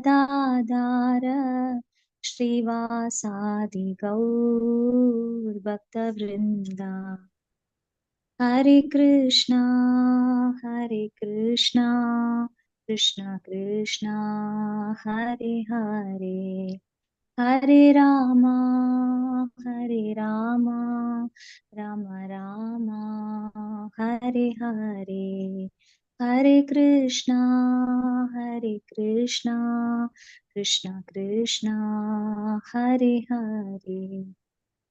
दादार श्रीवासादि गौर भक्त वृंदा। हरे कृष्णा कृष्ण कृष्णा हरे हरे, हरे रामा राम राम हरे हरे, हरे कृष्णा कृष्ण कृष्ण हरे हरे,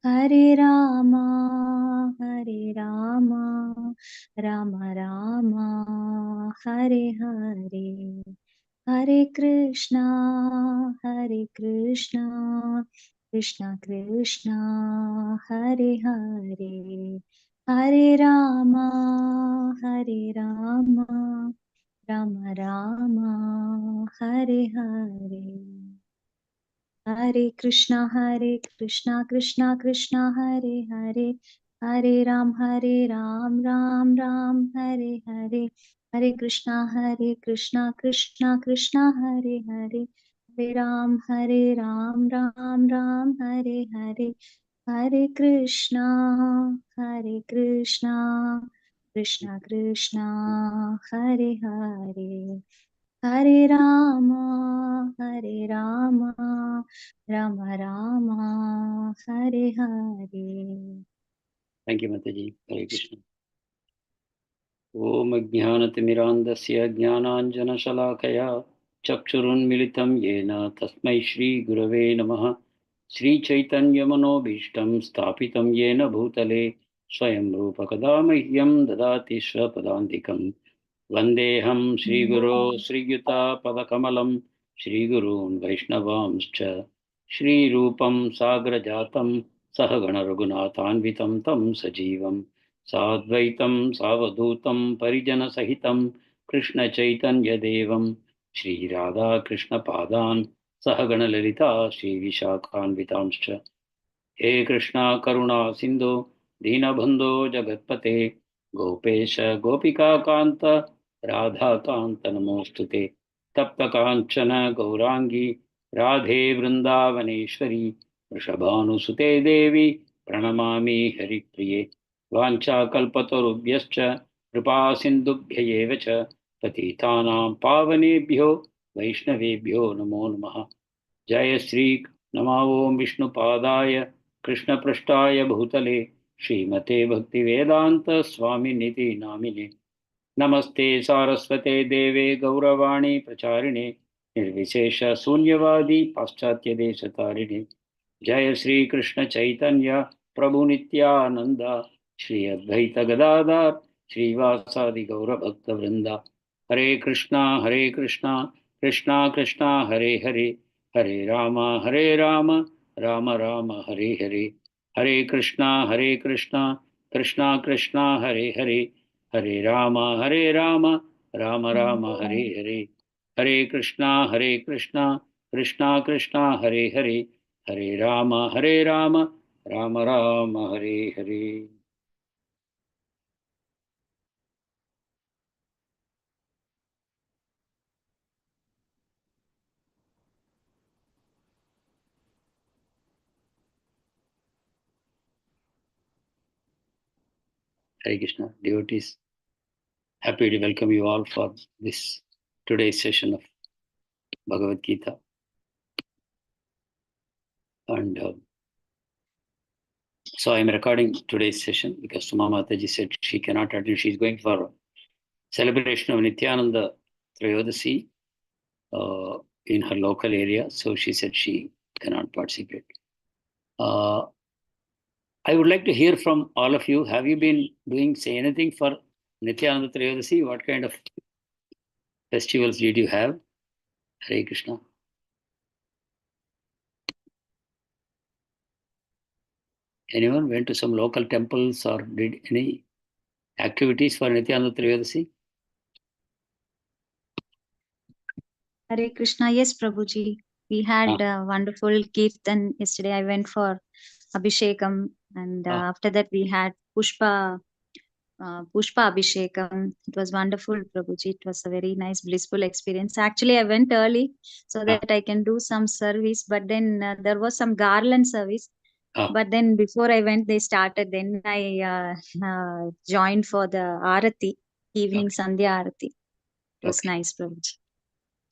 हरे रामा राम राम हरे हरे, हरे कृष्णा कृष्ण कृष्ण हरे हरे, हरे रामा राम हरे हरे, हरे कृष्णा कृष्ण कृष्ण हरे हरे, हरे राम राम हरे हरे, हरे कृष्णा कृष्ण कृष्ण हरे हरे, हरे राम राम हरे हरे, हरे कृष्णा कृष्ण कृष्ण हरे हरे, हरे Ram Ram Ram Hare Hare. Thank you, Mataji. Hare Krishna. Om Jnanatimirandasya Jnananjanashalakaya Chakshurunmilitam Yena Tasmai Shri Gurave Namaha. Shri Chaitanya Manobhishtam Sthapitam Yena Bhutale Swayam Rupa Kadamahyam Dadati Swapadandikam Vandeham Shri Guru Sri Yuta Padakamalam Shri Gurun Vaishnavamscha Shri Rupam Sagra Jatam Sahagana Raghunathanvitam Tam Sajivam Sadvaitam Savadutam Parijana Sahitam Krishna Chaitanya Devam Shri Radha Krishna Padan Sahagana Lalita Shri Vishakhanvitamscha He Krishna Karuna Sindhu Dinabandho Jagatpate Gopesha Gopika Kanta Radha Kanta Namostute Tapta Kanchana Gaurangi Radhe Vrindavaneshwari Vrishabhanusute Devi Pranamami Haripriye Vancha Kalpatarubhyascha Kripa Sindhubhya eva cha Patitanam Pavanebhyo Vaishnavebhyo Namo Namaha Jaya Sri Namo Vishnu Padaya Krishna Prashtaya Bhutale Srimate Bhakti Vedanta Swami Niti Namine Namaste Saraswate Deve Gauravani Pracharine Nirvishesha Sunyavadi Paschatya Deshatarine Jaya Sri Krishna Chaitanya Prabhu Nityananda Shri Advaita Gadadhar Shri Vasadi Gaura Bhakta Vrinda Hare Krishna Krishna Krishna Hare Hare Hare Rama Rama Rama Hare Hare Hare Krishna Krishna Krishna Hare Hare Hare Rama Rama Rama Hare Hare Hare Krishna Krishna Krishna Hare Hare Hare Rama Rama Rama Hare Hare. Hare Krishna. Devotees, happy to welcome you all for this today's session of Bhagavad Gita. And so I am recording today's session because Suma Mataji said she cannot attend. She is going for celebration of Nityananda Trayodasi in her local area. So she said she cannot participate. I would like to hear from all of you. Have you been say anything for Nityananda Trayodasi? What kind of festivals did you have? Hare Krishna. Anyone went to some local temples or did any activities for Nityananda Trayodasi? Hare Krishna. Yes, Prabhuji. We had wonderful kirtan yesterday. I went for Abhishekam, and after that we had Pushpa Pushpa Abhishekam. It was wonderful, Prabhuji. It was a very nice, blissful experience. Actually, I went early so that I can do some service, but then there was some garland service. But then before I went, they started. Then I joined for the Arati, evening Sandhya Arati. It was nice, Prabhuji.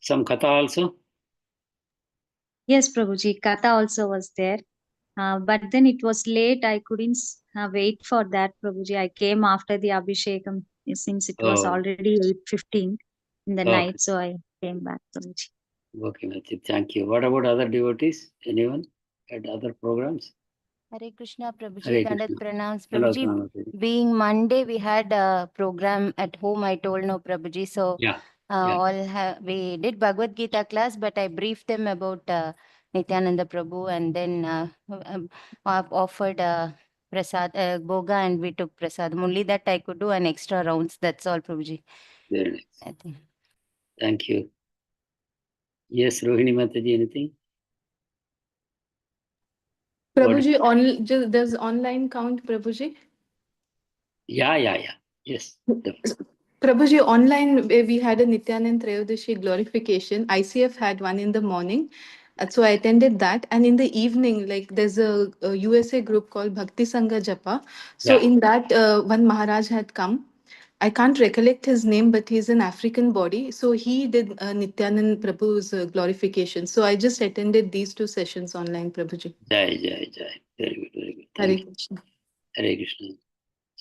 Some Katha also? Yes, Prabhuji. Katha also was there. But then it was late. I couldn't wait for that, Prabhuji. I came after the Abhishekam since it was already 8:15 in the night. So I came back, Prabhuji. Okay, Mati. Thank you. What about other devotees? Anyone at other programs? Hare Krishna, Prabhuji. Hare Dandat Krishna. pranams, Hello, Prabhuji. Mataji. Being Monday, we had a program at home, I told no, Prabhuji. So we did Bhagavad Gita class, but I briefed them about Nityananda Prabhu, and then offered prasad, boga, and we took prasad. Only that I could do an extra rounds. That's all, Prabhuji. Very nice. Thank you. Yes, Rohini Mataji, anything? Prabhuji, does online count, Prabhuji? Yeah. Yes. Prabhuji, online we had a Nityanand Trayodashi glorification. ICF had one in the morning. So I attended that. And in the evening, like there's a USA group called Bhakti Sangha Japa. So in that, one Maharaj had come. I can't recollect his name, but he's an African body. So he did Nityanand Prabhu's glorification. So I just attended these two sessions online, Prabhuji. Jai. Very good. Hare Krishna. Hare Krishna.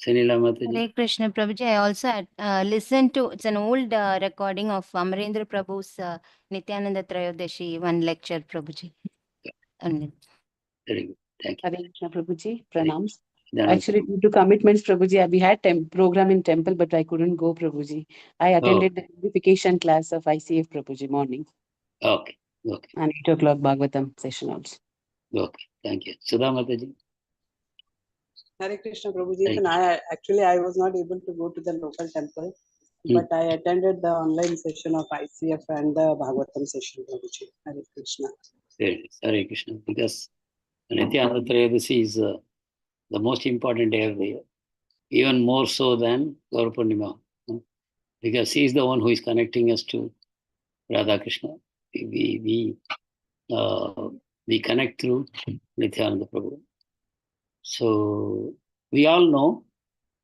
Sanila Mataji. Hare Krishna, Prabhuji. I also listened to, it's an old recording of Amarendra Prabhu's Nityananda Trayodashi, one lecture, Prabhuji. Very good. Thank you. Hare Krishna, Prabhuji. Pranams. Actually, due to commitments, Prabhuji, we had program in temple, but I couldn't go, Prabhuji. I attended the purification class of ICF, Prabhuji, morning. Okay. And 8 o'clock Bhagavatam session also. Okay. Thank you. Sudha Mataji. Hare Krishna, Prabhuji. Even I was not able to go to the local temple, but I attended the online session of ICF and the Bhagavatam session, Prabhuji. Hare Krishna. Hare Krishna. Because Nityananda Trayodasi is the most important day of the year, even more so than Gaur Purnima, because he is the one who is connecting us to Radha Krishna. We connect through Nityananda Prabhu. So we all know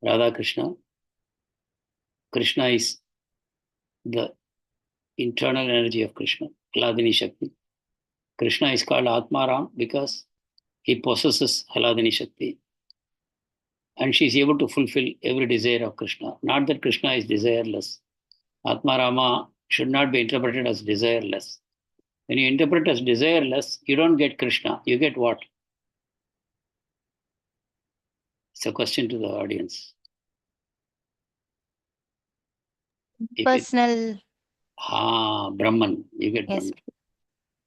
Radha Krishna. Krishna is the internal energy of Krishna, Haladini Shakti. Krishna is called Atmaram because he possesses Haladini Shakti. And she is able to fulfill every desire of Krishna. Not that Krishna is desireless. Atmarama should not be interpreted as desireless. When you interpret as desireless, you don't get Krishna. You get what? It's a question to the audience. Personal. Brahman. You get Brahman.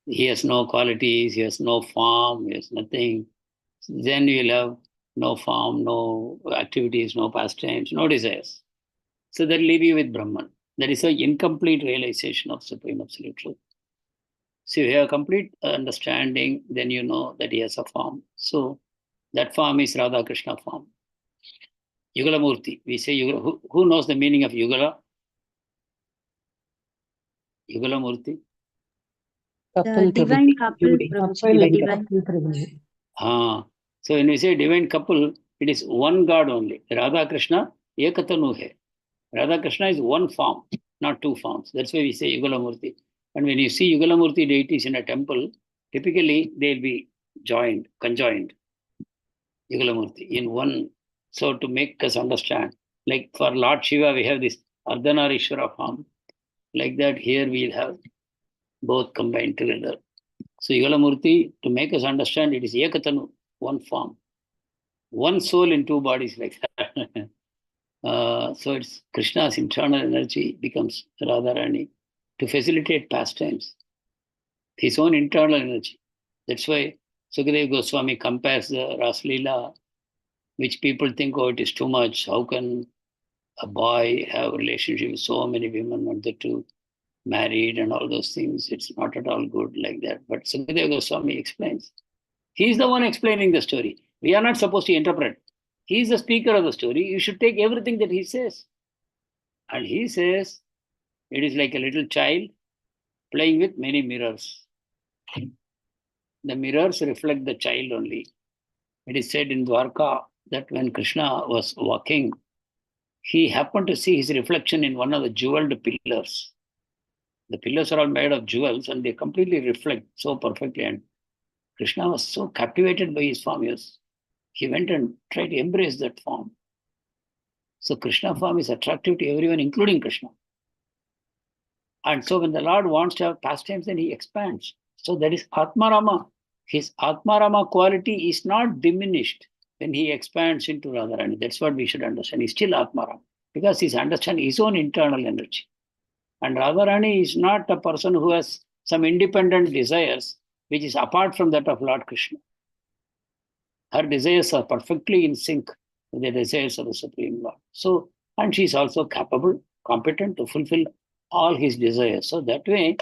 He has no qualities, he has no form, he has nothing. Then you'll have no form, no activities, no pastimes, no desires. So that will leave you with Brahman. That is an incomplete realization of Supreme Absolute Truth. So if you have complete understanding, then you know that he has a form. So that form is Radha Krishna form. Yugala Murti. We say Yugala. Who knows the meaning of Yugala? Yugala Murti? The divine couple, Prabhuji. So when we say divine couple, it is one God only. Radha Krishna Ekatanu hai. Radha Krishna is one form, not two forms. That's why we say Yugala Murti. And when you see Yugala Murti deities in a temple, typically they'll be conjoined. Yugala Murti in one. So to make us understand, like for Lord Shiva, we have this Ardhanarishwara form. Like that, here we'll have both combined together. So Yugala Murti, to make us understand, it is Ekatanu, one form. One soul in two bodies like that. So it's Krishna's internal energy becomes Radharani to facilitate pastimes. His own internal energy. That's why Sukadeva Goswami compares the Ras Leela, which people think, oh, it is too much. How can a boy have a relationship with so many women, not the two married and all those things? It's not at all good like that. But Sukadeva Goswami explains. He is the one explaining the story. We are not supposed to interpret. He is the speaker of the story. You should take everything that he says. And he says, it is like a little child playing with many mirrors. The mirrors reflect the child only. It is said in Dwarka that when Krishna was walking, he happened to see his reflection in one of the jeweled pillars. The pillars are all made of jewels and they completely reflect so perfectly. And Krishna was so captivated by his form. He went and tried to embrace that form. So Krishna form is attractive to everyone, including Krishna. And so when the Lord wants to have pastimes, then he expands. So that is Atmarama. His Atmarama quality is not diminished when he expands into Radharani. That's what we should understand. He's still Atmarama because he's understanding his own internal energy. And Radharani is not a person who has some independent desires which is apart from that of Lord Krishna. Her desires are perfectly in sync with the desires of the Supreme Lord. So, and she's also capable, competent to fulfill all his desires. So that way,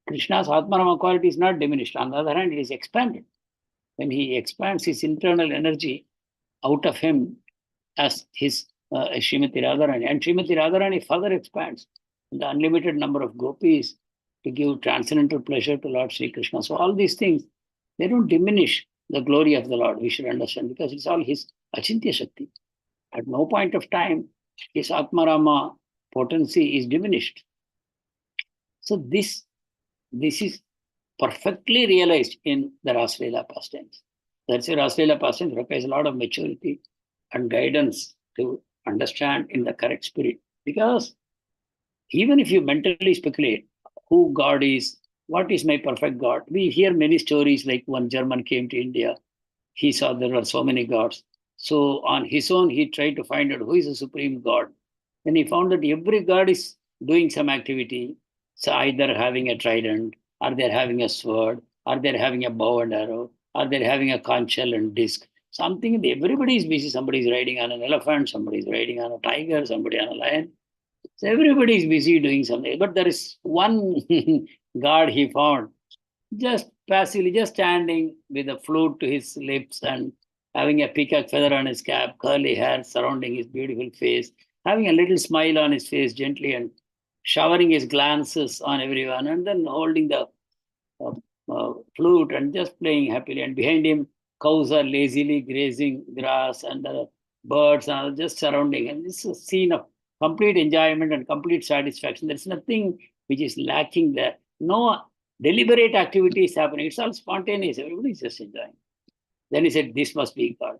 Krishna's Atmarama quality is not diminished. On the other hand, it is expanded. When he expands his internal energy out of him as his Srimati Radharani. And Srimati Radharani further expands the unlimited number of gopis to give transcendental pleasure to Lord Sri Krishna. So all these things, they don't diminish the glory of the Lord. We should understand because it's all his Achintya Shakti. At no point of time, his Atmarama potency is diminished. So this is perfectly realized in the Rasalila pastimes. That's why Rasalila pastimes requires a lot of maturity and guidance to understand in the correct spirit. Because even if you mentally speculate who God is, what is my perfect God? We hear many stories like one German came to India. He saw there were so many gods. So on his own, he tried to find out who is the supreme God. Then he found that every God is doing some activity. So either having a trident, or they're having a sword, or they're having a bow and arrow, or they're having a conch shell and disc. Something, everybody is busy. Somebody is riding on an elephant, somebody is riding on a tiger, somebody on a lion. So everybody is busy doing something. But there is one God he found, just passively, just standing with a flute to his lips and having a peacock feather on his cap, curly hair surrounding his beautiful face, having a little smile on his face gently and showering his glances on everyone, and then holding the flute and just playing happily. And behind him, cows are lazily grazing grass and the birds are just surrounding. And this is a scene of complete enjoyment and complete satisfaction. There's nothing which is lacking there. No deliberate activity is happening. It's all spontaneous. Everybody is just enjoying. Then he said, this must be God.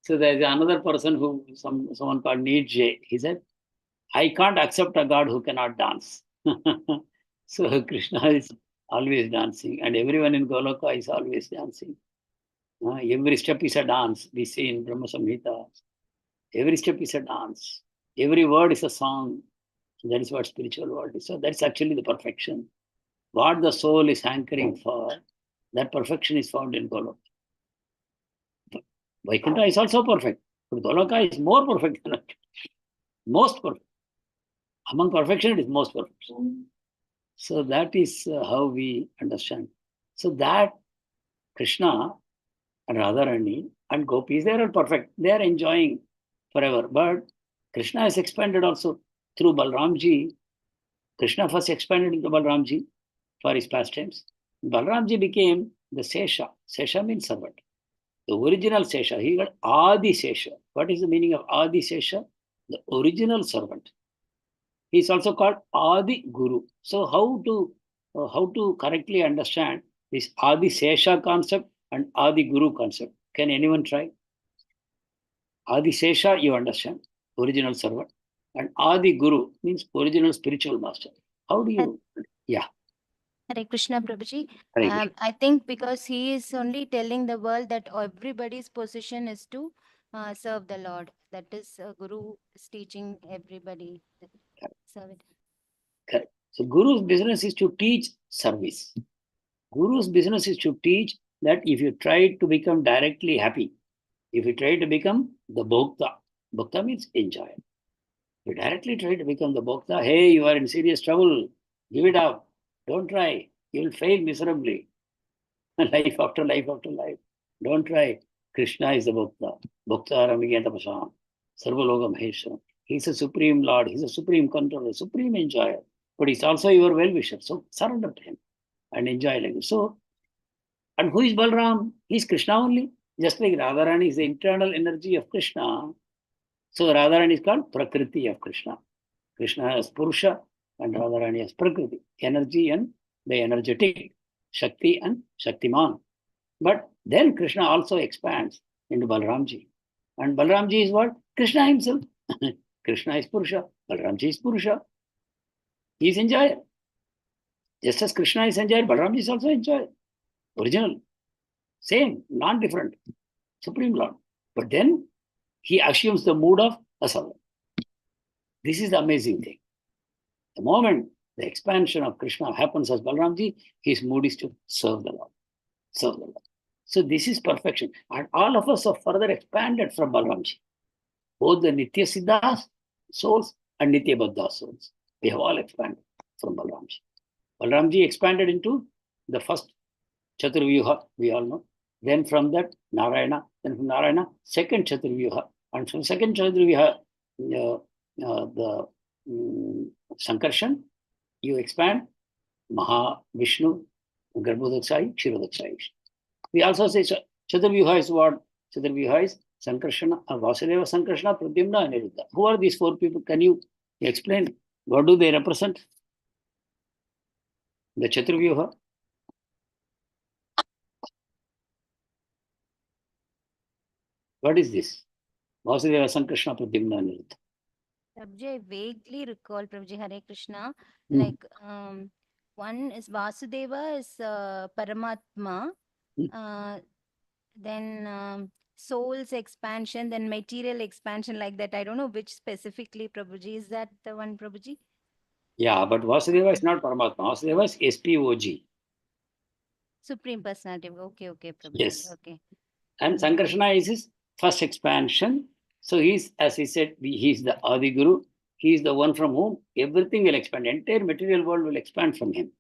So there's another person who, someone called Nietzsche. He said, I can't accept a God who cannot dance. So Krishna is always dancing and everyone in Goloka is always dancing. Every step is a dance. We see in Brahma Samhita. Every step is a dance. Every word is a song. That is what spiritual world is. So that's actually the perfection. What the soul is hankering for, that perfection is found in Goloka. Vaikuntha is also perfect, but Goloka is more perfect than it. Most perfect. Among perfection, it is most perfect. So that is how we understand. So that Krishna and Radharani and gopis, they are all perfect. They are enjoying forever. But Krishna is expanded also through Balramji. Krishna first expanded into Balramji for his pastimes. Balramji became the Sesha. Sesha means servant. The original Sesha. He got Adi Sesha. What is the meaning of Adi Sesha? The original servant. He is also called Adi Guru. So how to correctly understand this Adi Sesha concept and Adi Guru concept? Can anyone try? Adi Sesha, you understand, original servant. And Adi Guru means original spiritual master. How do you, yeah. Hare Krishna, Prabhuji. I think because he is only telling the world that everybody's position is to serve the Lord. That is, Guru is teaching everybody. Serve it. Correct. So Guru's business is to teach service. Guru's business is to teach that if you try to become directly happy, if you try to become the Bhokta, Bhokta means enjoy. You directly try to become the Bhokta, hey, you are in serious trouble, give it up, don't try, you will fail miserably. Life after life after life, don't try. Krishna is the Bhakta. Bhakta Ramigantapasam. Sarvaloka Maheshwaram. He's a supreme Lord. He's a supreme controller, supreme enjoyer. But he's also your well-wisher. So surrender to him and enjoy like this. So, and who is Balram? He's Krishna only. Just like Radharani is the internal energy of Krishna. So Radharani is called Prakriti of Krishna. Krishna has Purusha and Radharani has Prakriti. Energy and the energetic. Shakti and Shaktiman. But then Krishna also expands into Balramji. And Balramji is what? Krishna himself. Krishna is Purusha. Balramji is Purusha. He is enjoyer. Just as Krishna is enjoyer, Balramji is also enjoyer. Original. Same, non-different. Supreme Lord. But then he assumes the mood of a servant. This is the amazing thing. The moment the expansion of Krishna happens as Balramji, his mood is to serve the Lord. Serve the Lord. So this is perfection. And all of us are further expanded from Balramji. Both the Nitya Siddhas souls and Nitya Baddha souls. We have all expanded from Balramji. Balramji expanded into the first Chaturvyuha, we all know. Then from that, Narayana. Then from Narayana, second Chaturvyuha. And from second Chaturvyuha, the Sankarshan, you expand Mahavishnu, Garbhodakshai, Kshirodakshai. We also say Chaturvyuha is what? Chaturvyuha is Sankarshana, Vasudeva, Sankarshana, Pradyumna, and Aniruddha. Who are these four people? Can you explain? What do they represent? The Chaturvyuha. What is this? Vasudeva, Sankarshana, Pradyumna, and Aniruddha. Prabhuji, I vaguely recall, Prabhuji, Hare Krishna, like one is Vasudeva is Paramatma, then soul's expansion, then material expansion, like that. I don't know which specifically, Prabhuji. Is that the one, Prabhuji? Yeah, but Vasudeva is not Paramatma. Vasudeva is SPOG. Supreme Personality. Okay, Prabhuji. Yes. Okay. And Sankarshana is his first expansion. So he's, as he said, he's the Adi Guru. He is the one from whom everything will expand. Entire material world will expand from him.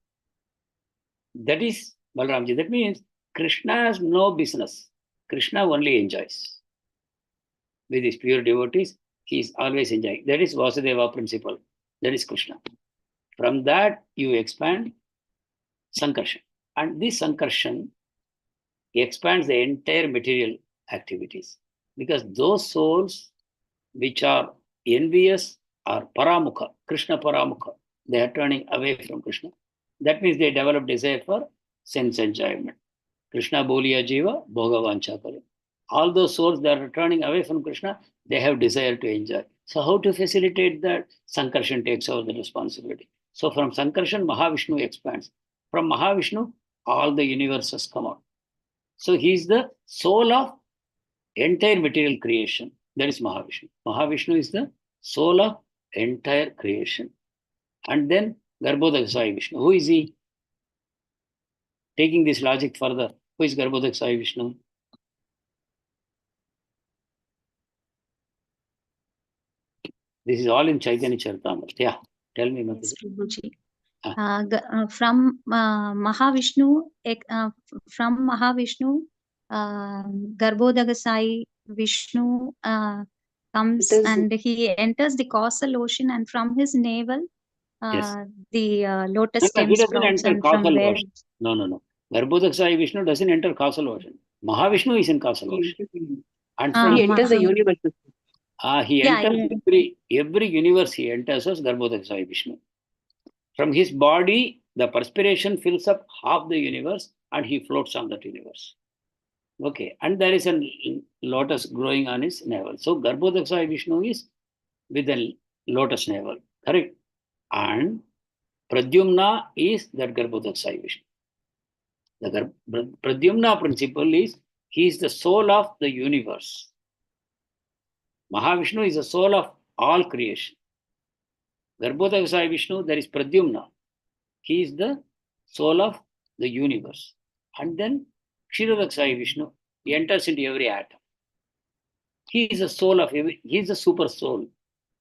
That is Balramji. That means Krishna has no business. Krishna only enjoys. With his pure devotees, he is always enjoying. That is Vasudeva principle. That is Krishna. From that, you expand Sankarshan. And this Sankarshan expands the entire material activities. Because those souls which are envious are Paramukha, Krishna Paramukha. They are turning away from Krishna. That means they develop desire for sense enjoyment. Krishna Boliya Jiva, Bhoga Vancha Kare. All those souls that are turning away from Krishna, they have desire to enjoy. So how to facilitate that? Sankarshan takes over the responsibility. So from Sankarshan, Mahavishnu expands. From Mahavishnu, all the universes come out. So he is the soul of entire material creation. That is Mahavishnu. Mahavishnu is the soul of entire creation. And then Garbhodakshai Vishnu. Who is he? Taking this logic further, who is Garbhodakshai Vishnu? This is all in Chaitanya Charitamrita. Yeah, tell me, Mataji. Yes, from Mahavishnu, Garbhodakshai Vishnu comes and he enters the causal ocean, and from his navel, the lotus stem sprouts. And from there, no. Garbhodakshai Vishnu doesn't enter causal ocean. Mahavishnu is in causal ocean. And from he enters the universe. He enters every universe he enters as Garbhodakshai Vishnu. From his body, the perspiration fills up half the universe and he floats on that universe. Okay, and there is a lotus growing on his navel. So Garbhodakshai Vishnu is with a lotus navel, correct? And Pradyumna is that Garbhodakshai Vishnu. The Pradyumna principle is, he is the soul of the universe. Mahavishnu is the soul of all creation. Garbhodakshai Vishnu, there is Pradyumna. He is the soul of the universe. And then Kshirodakshai Vishnu, he enters into every atom. He is the soul of every, he is the super soul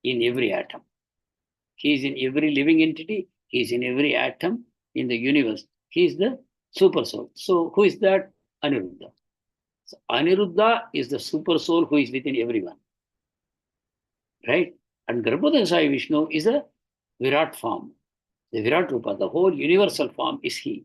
in every atom. He is in every living entity. He is in every atom in the universe. He is the super soul. So who is that? Aniruddha. So Aniruddha is the super soul who is within everyone. Right? And Garbhodakashayi Vishnu is a Virat form. The Virat Rupa, the whole universal form is he.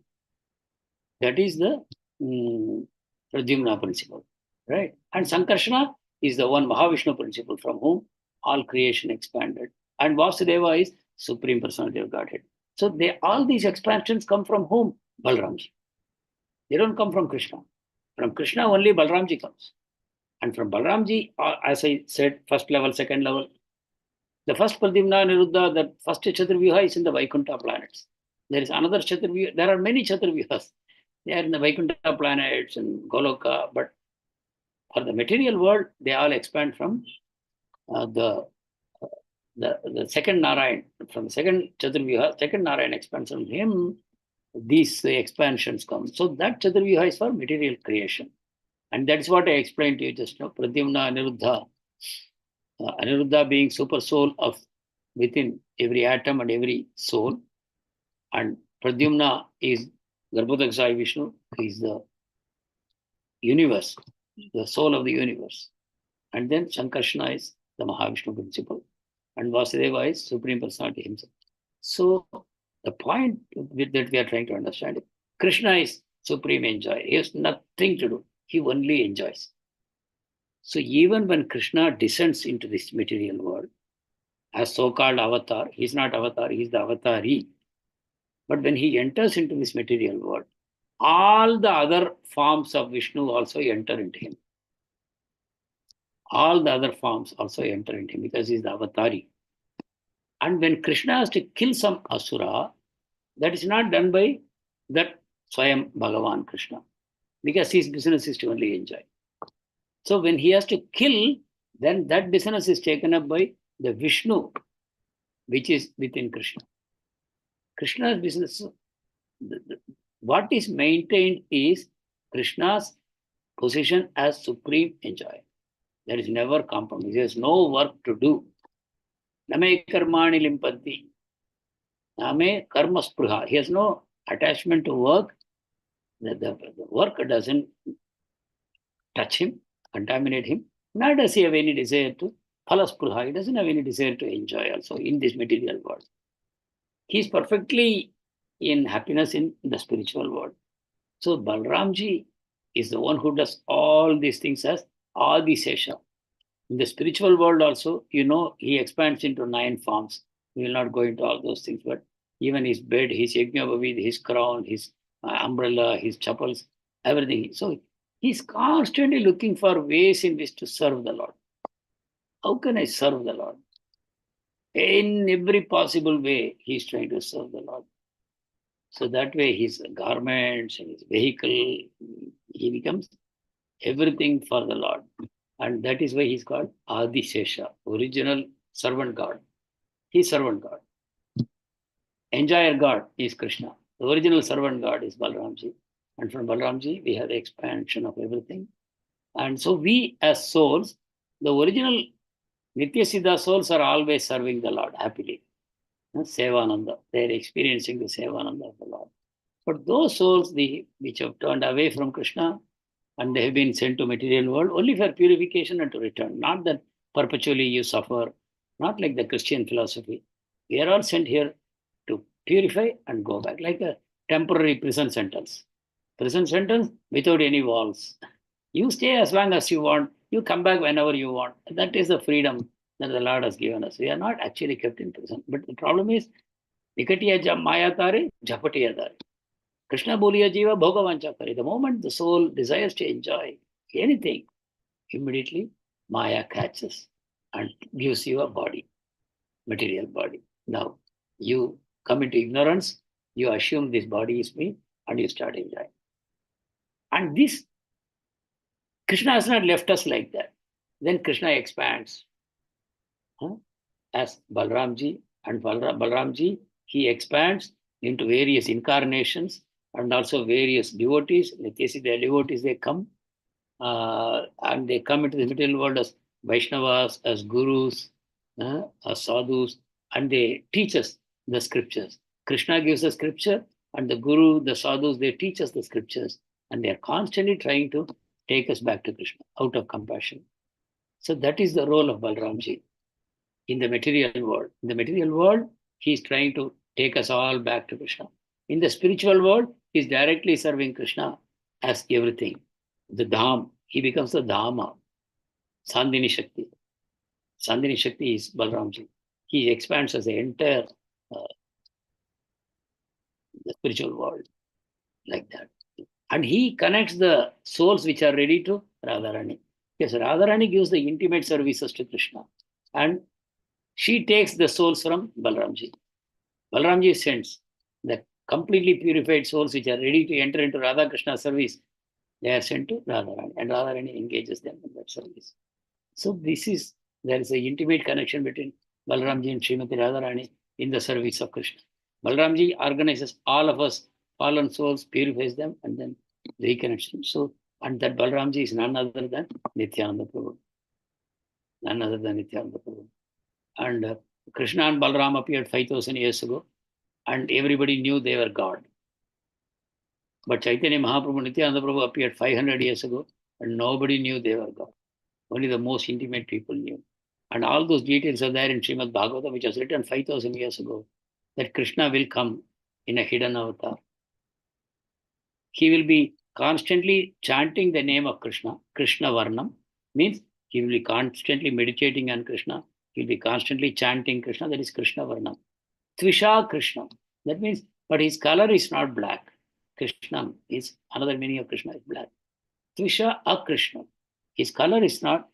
That is the Pradyumna principle. Right? And Sankarshana is the one Mahavishnu principle from whom all creation expanded. And Vasudeva is Supreme Personality of Godhead. So all these expansions come from whom? Balramji. They don't come from Krishna. From Krishna only Balramji comes. And from Balramji, as I said, first level, second level, the first Pradyumna, Niruddha, the first Chaturvyuha is in the Vaikuntha planets. There is another Chaturvyuha. There are many Chaturvyuhas. They are in the Vaikuntha planets and Goloka. But for the material world, they all expand from the second Narayan. From the second Chaturvyuha, second Narayan expands from him. These expansions come. So that Chaturvyuha is for material creation. And that's what I explained to you just now. Pradyumna, Aniruddha. Aniruddha being super soul of within every atom and every soul. And Pradyumna is Garbhodakashayi Vishnu, is the universe, the soul of the universe. And then Sankarshana is the Mahavishnu principle. And Vasudeva is Supreme Personality himself. So the point that we are trying to understand is Krishna is supreme enjoyer. He has nothing to do. He only enjoys. So even when Krishna descends into this material world as so-called avatar, he's not avatar, he's the avatari. But when he enters into this material world, all the other forms of Vishnu also enter into him. All the other forms also enter into him because he's the avatari. And when Krishna has to kill some asura, that is not done by that Swayam Bhagavan Krishna, because his business is to only enjoy. So when he has to kill, then that business is taken up by the Vishnu, which is within Krishna. Krishna's business, what is maintained is Krishna's position as supreme enjoyer. There is never compromise. There is no work to do. Name karmani limpanti. Name karma spruha. He has no attachment to work. The work doesn't touch him, contaminate him. Nor does he have any desire to phalaspruha. He doesn't have any desire to enjoy also in this material world. He is perfectly in happiness in the spiritual world. So Balramji is the one who does all these things as Adisesha. In the spiritual world also, he expands into 9 forms. We will not go into all those things, but even his bed, his yajna, his crown, his umbrella, his chappals, everything. So he's constantly looking for ways in which to serve the Lord. How can I serve the Lord? In every possible way, he's trying to serve the Lord. So that way, his garments and his vehicle, he becomes everything for the Lord. And that is why he's called Adisesha, original servant God. He's servant God. Enjoyer God is Krishna. The original servant God is Balramji. And from Balramji, we have the expansion of everything. And so we as souls, the original Nityasiddha souls are always serving the Lord happily. Sevananda, they're experiencing the Sevananda of the Lord. But those souls which have turned away from Krishna and they have been sent to material world only for purification and to return. Not that perpetually you suffer, not like the Christian philosophy. We are all sent here to purify and go back, like a temporary prison sentence. Prison sentence without any walls. You stay as long as you want. You come back whenever you want. That is the freedom that the Lord has given us. We are not actually kept in prison. But the problem is, Nikatiya maya tare, japatiya tare. Krishna boliya jiva bhogavancha kare. The moment the soul desires to enjoy anything, immediately maya catches and gives you a body, material body. Now, you come into ignorance, you assume this body is me, and you start enjoying. And this, Krishna has not left us like that. Then Krishna expands. As Balramji, and Balramji, he expands into various incarnations and also various devotees. Like you see, the devotees, they come and they come into the material world as Vaishnavas, as gurus, as sadhus, and they teach us the scriptures. Krishna gives the scripture, and the guru, the sadhus, they teach us the scriptures, and they are constantly trying to take us back to Krishna out of compassion. So that is the role of Balramji in the material world. In the material world, he is trying to take us all back to Krishna. In the spiritual world, he is directly serving Krishna as everything. The Dham, he becomes the Dhama. Sandhini Shakti. Sandhini Shakti is Balramji. He expands as the entire the spiritual world like that. And he connects the souls which are ready to Radharani. Yes, Radharani gives the intimate services to Krishna. And she takes the souls from Balramji. Balramji sends the completely purified souls which are ready to enter into Radha Krishna service. They are sent to Radharani, and Radharani engages them in that service. So there is an intimate connection between Balramji and Srimati Radharani in the service of Krishna. Balramji organizes all of us, fallen souls, purifies them, and then reconnects them. So, and that Balramji is none other than Nityananda Prabhu. None other than Nityananda Prabhu. And Krishna and Balram appeared 5,000 years ago, and everybody knew they were God. But Chaitanya Mahaprabhu, Nityananda Prabhu appeared 500 years ago, and nobody knew they were God. Only the most intimate people knew. And all those details are there in Srimad Bhagavatam, which was written 5,000 years ago, that Krishna will come in a hidden avatar. He will be constantly chanting the name of Krishna. Krishna Varnam means he will be constantly meditating on Krishna. He will be constantly chanting Krishna. That is Krishna Varnam. Tvisha Krishna. That means, but his color is not black. Krishna is, another meaning of Krishna is black. Tvisha Akrishna. His color is not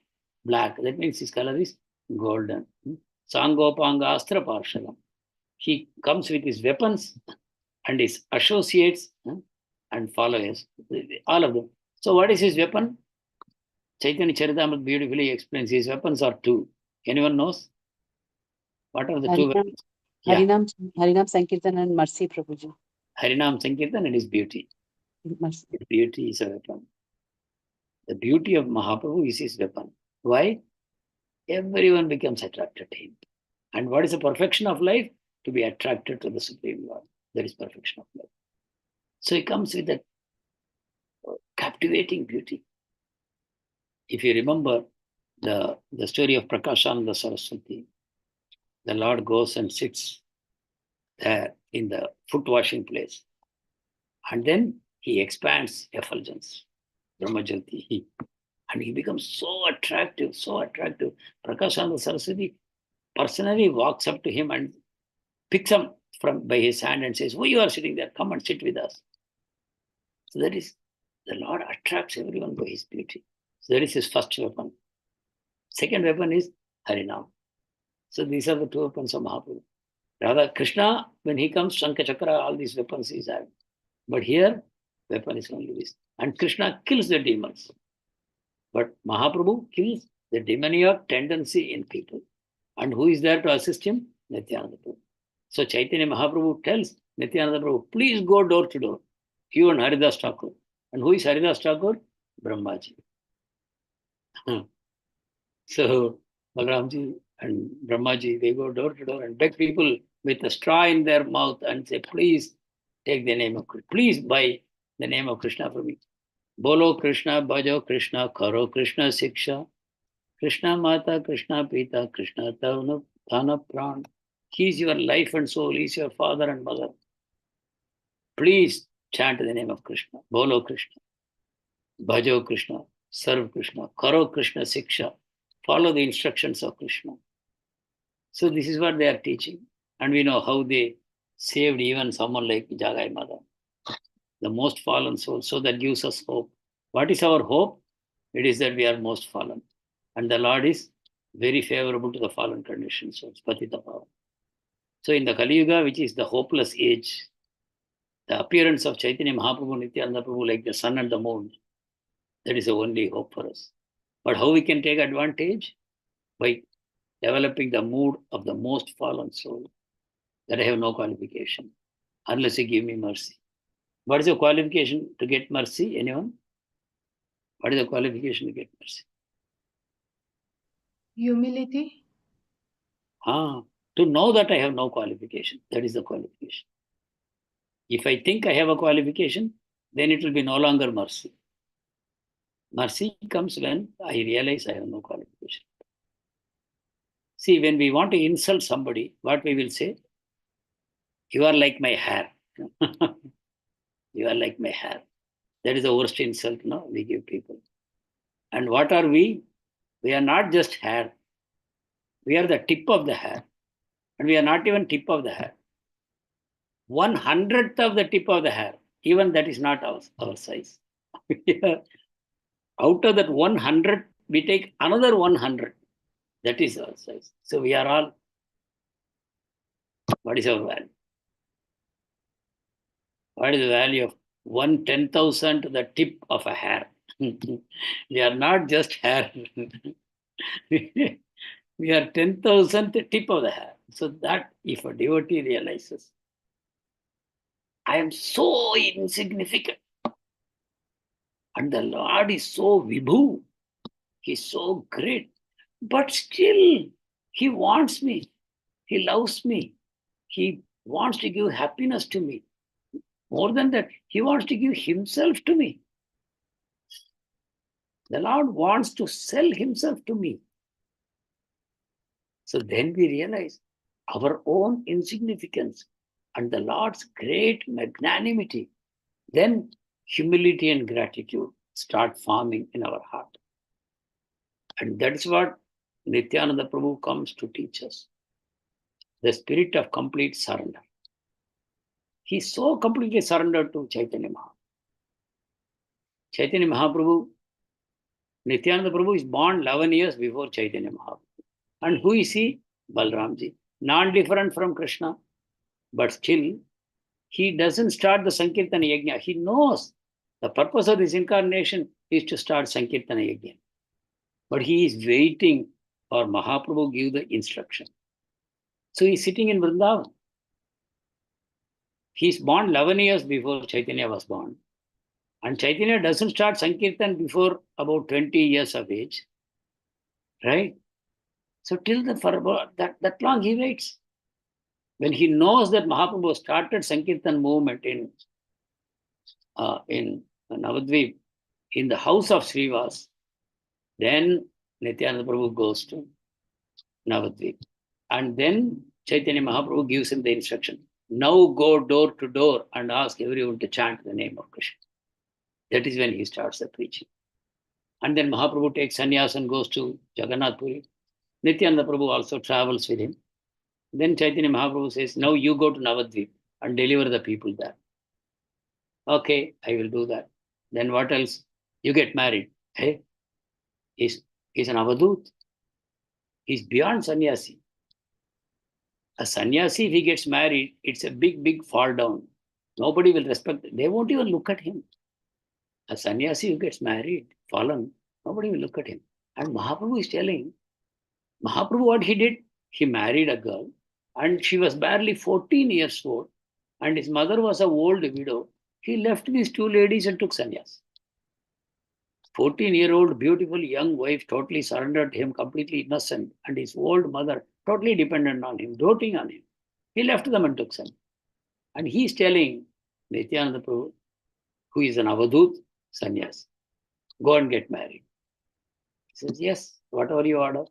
black. That means his color is golden. Sangopanga Astra Parshalam. He comes with his weapons and his associates and followers, all of them. So what is his weapon? Chaitanya Charitamrita beautifully explains his weapons are two. Anyone knows? What are the two weapons? Harinam Sankirtan and Mercy, Prabhuji. Harinam Sankirtan and his beauty. Mercy. Beauty is a weapon. The beauty of Mahaprabhu is his weapon. Why? Everyone becomes attracted to him. And what is the perfection of life? To be attracted to the Supreme Lord. That is perfection of life. So he comes with a captivating beauty. If you remember the story of Prakashananda Saraswati, the Lord goes and sits there in the foot washing place. And then he expands effulgence, Brahmajyoti. And he becomes so attractive, so attractive. Prakashananda Saraswati personally walks up to him and picks him by his hand and says, "Oh, you are sitting there, come and sit with us." So that is, the Lord attracts everyone by his beauty. So that is his first weapon. Second weapon is Harinam. So these are the two weapons of Mahaprabhu. Rather, Krishna, when he comes, Shankha Chakra, all these weapons he's having. But here, weapon is only this. And Krishna kills the demons. But Mahaprabhu kills the demoniac tendency in people. And who is there to assist him? Nityananda Prabhu. So Chaitanya Mahaprabhu tells Nityananda Prabhu, please go door to door. You and Haridas Thakur. And who is Haridas Thakur? Brahmaji. So Balramji and Brahmaji, they go door to door and beg people with a straw in their mouth and say, please take the name of Krishna. Please buy the name of Krishna for me. Bolo Krishna, Bhajo Krishna, Karo Krishna Siksha. Krishna Mata, Krishna Pita, Krishna Tana Pran. He is your life and soul. He is your father and mother. Please chant the name of Krishna. Bolo Krishna. Bhajo Krishna. Serve Krishna. Karo Krishna Siksha. Follow the instructions of Krishna. So this is what they are teaching. And we know how they saved even someone like Jagai Mother, the most fallen soul. So that gives us hope. What is our hope? It is that we are most fallen. And the Lord is very favorable to the fallen condition souls, Patita Bhava. So in the Kali Yuga, which is the hopeless age, the appearance of Chaitanya Mahaprabhu, Nityananda Prabhu, like the sun and the moon, that is the only hope for us. But how we can take advantage? By developing the mood of the most fallen soul, that I have no qualification, unless you give me mercy. What is the qualification to get mercy? Anyone? What is the qualification to get mercy? Humility. To know that I have no qualification. That is the qualification. If I think I have a qualification, then it will be no longer mercy. Mercy comes when I realize I have no qualification. See, when we want to insult somebody, what we will say? You are like my hair. You are like my hair. That is the worst insult, no? We give people. And what are we? We are not just hair. We are the tip of the hair. And we are not even tip of the hair. 1/100th of the tip of the hair. Even that is not our size. Out of that 100, we take another 100. That is our size. So we are all, what is our value? What is the value of 1/10,000 the tip of a hair? We are not just hair. We are 10,000 the tip of the hair. So that if a devotee realizes, I am so insignificant, and the Lord is so vibhu, He is so great, but still He wants me, He loves me, He wants to give happiness to me. More than that, He wants to give Himself to me. The Lord wants to sell Himself to me. So then we realize our own insignificance and the Lord's great magnanimity. Then humility and gratitude start forming in our heart. And that's what Nityananda Prabhu comes to teach us. The spirit of complete surrender. He so completely surrendered to Chaitanya Mahaprabhu. Chaitanya Mahaprabhu, Nityananda Prabhu is born 11 years before Chaitanya Mahaprabhu. And who is he? Balramji. Non-different from Krishna. But still, he doesn't start the Sankirtana Yajna. He knows the purpose of this incarnation is to start Sankirtana Yajna. But he is waiting for Mahaprabhu give the instruction. So he is sitting in Vrindavan. He is born 11 years before Chaitanya was born. And Chaitanya doesn't start Sankirtan before about 20 years of age. Right? So till for about that long he waits. When he knows that Mahaprabhu started Sankirtan movement in Navadvip, in the house of Srivas, then Nityananda Prabhu goes to Navadvip. And then Chaitanya Mahaprabhu gives him the instruction. Now go door to door and ask everyone to chant the name of Krishna. That is when he starts the preaching. And then Mahaprabhu takes sannyas and goes to Jagannath Puri. Nityananda Prabhu also travels with him. Then Chaitanya Mahaprabhu says, now you go to Navadvip and deliver the people there. Okay, I will do that. Then what else? You get married. Hey, he's an avadut. He's beyond sannyasi. A sannyasi, if he gets married, it's a big, big fall down. Nobody will respect it. They won't even look at him. A sannyasi who gets married, fallen, nobody will look at him. And Mahaprabhu is telling, Mahaprabhu, what he did? He married a girl and she was barely 14 years old and his mother was an old widow. He left these two ladies and took sannyas. 14-year-old beautiful young wife totally surrendered to him, completely innocent, and his old mother totally dependent on him, doting on him. He left them and took sannyas. And he is telling Nityananda Prabhu, who is an avadut, sannyas, go and get married. He says, yes, whatever you order.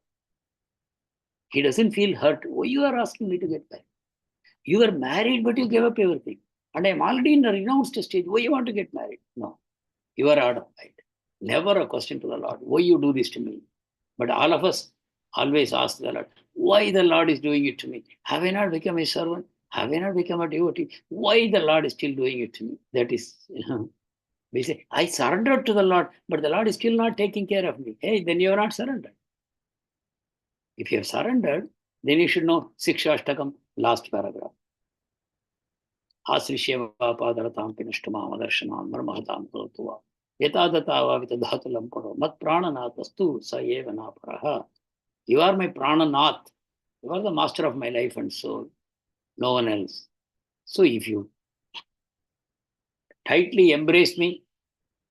He doesn't feel hurt. Why you are asking me to get married? You were married, but you gave up everything. And I am already in a renounced stage. Why you want to get married? No. You are out of mind. Never a question to the Lord. Why you do this to me? But all of us always ask the Lord, why the Lord is doing it to me? Have I not become a servant? Have I not become a devotee? Why the Lord is still doing it to me? That is, we say, I surrendered to the Lord, but the Lord is still not taking care of me. Hey, then you are not surrendered. If you have surrendered, then you should know Sikshashtakam, last paragraph. Asrishyeva padaratam pinashtamam adarshanam marmahatam kulotuva. Yetadata vitadhatulam paro mat prananatastu sa eva naparaha. You are my prananath. You are the master of my life and soul. No one else. So if you tightly embrace me,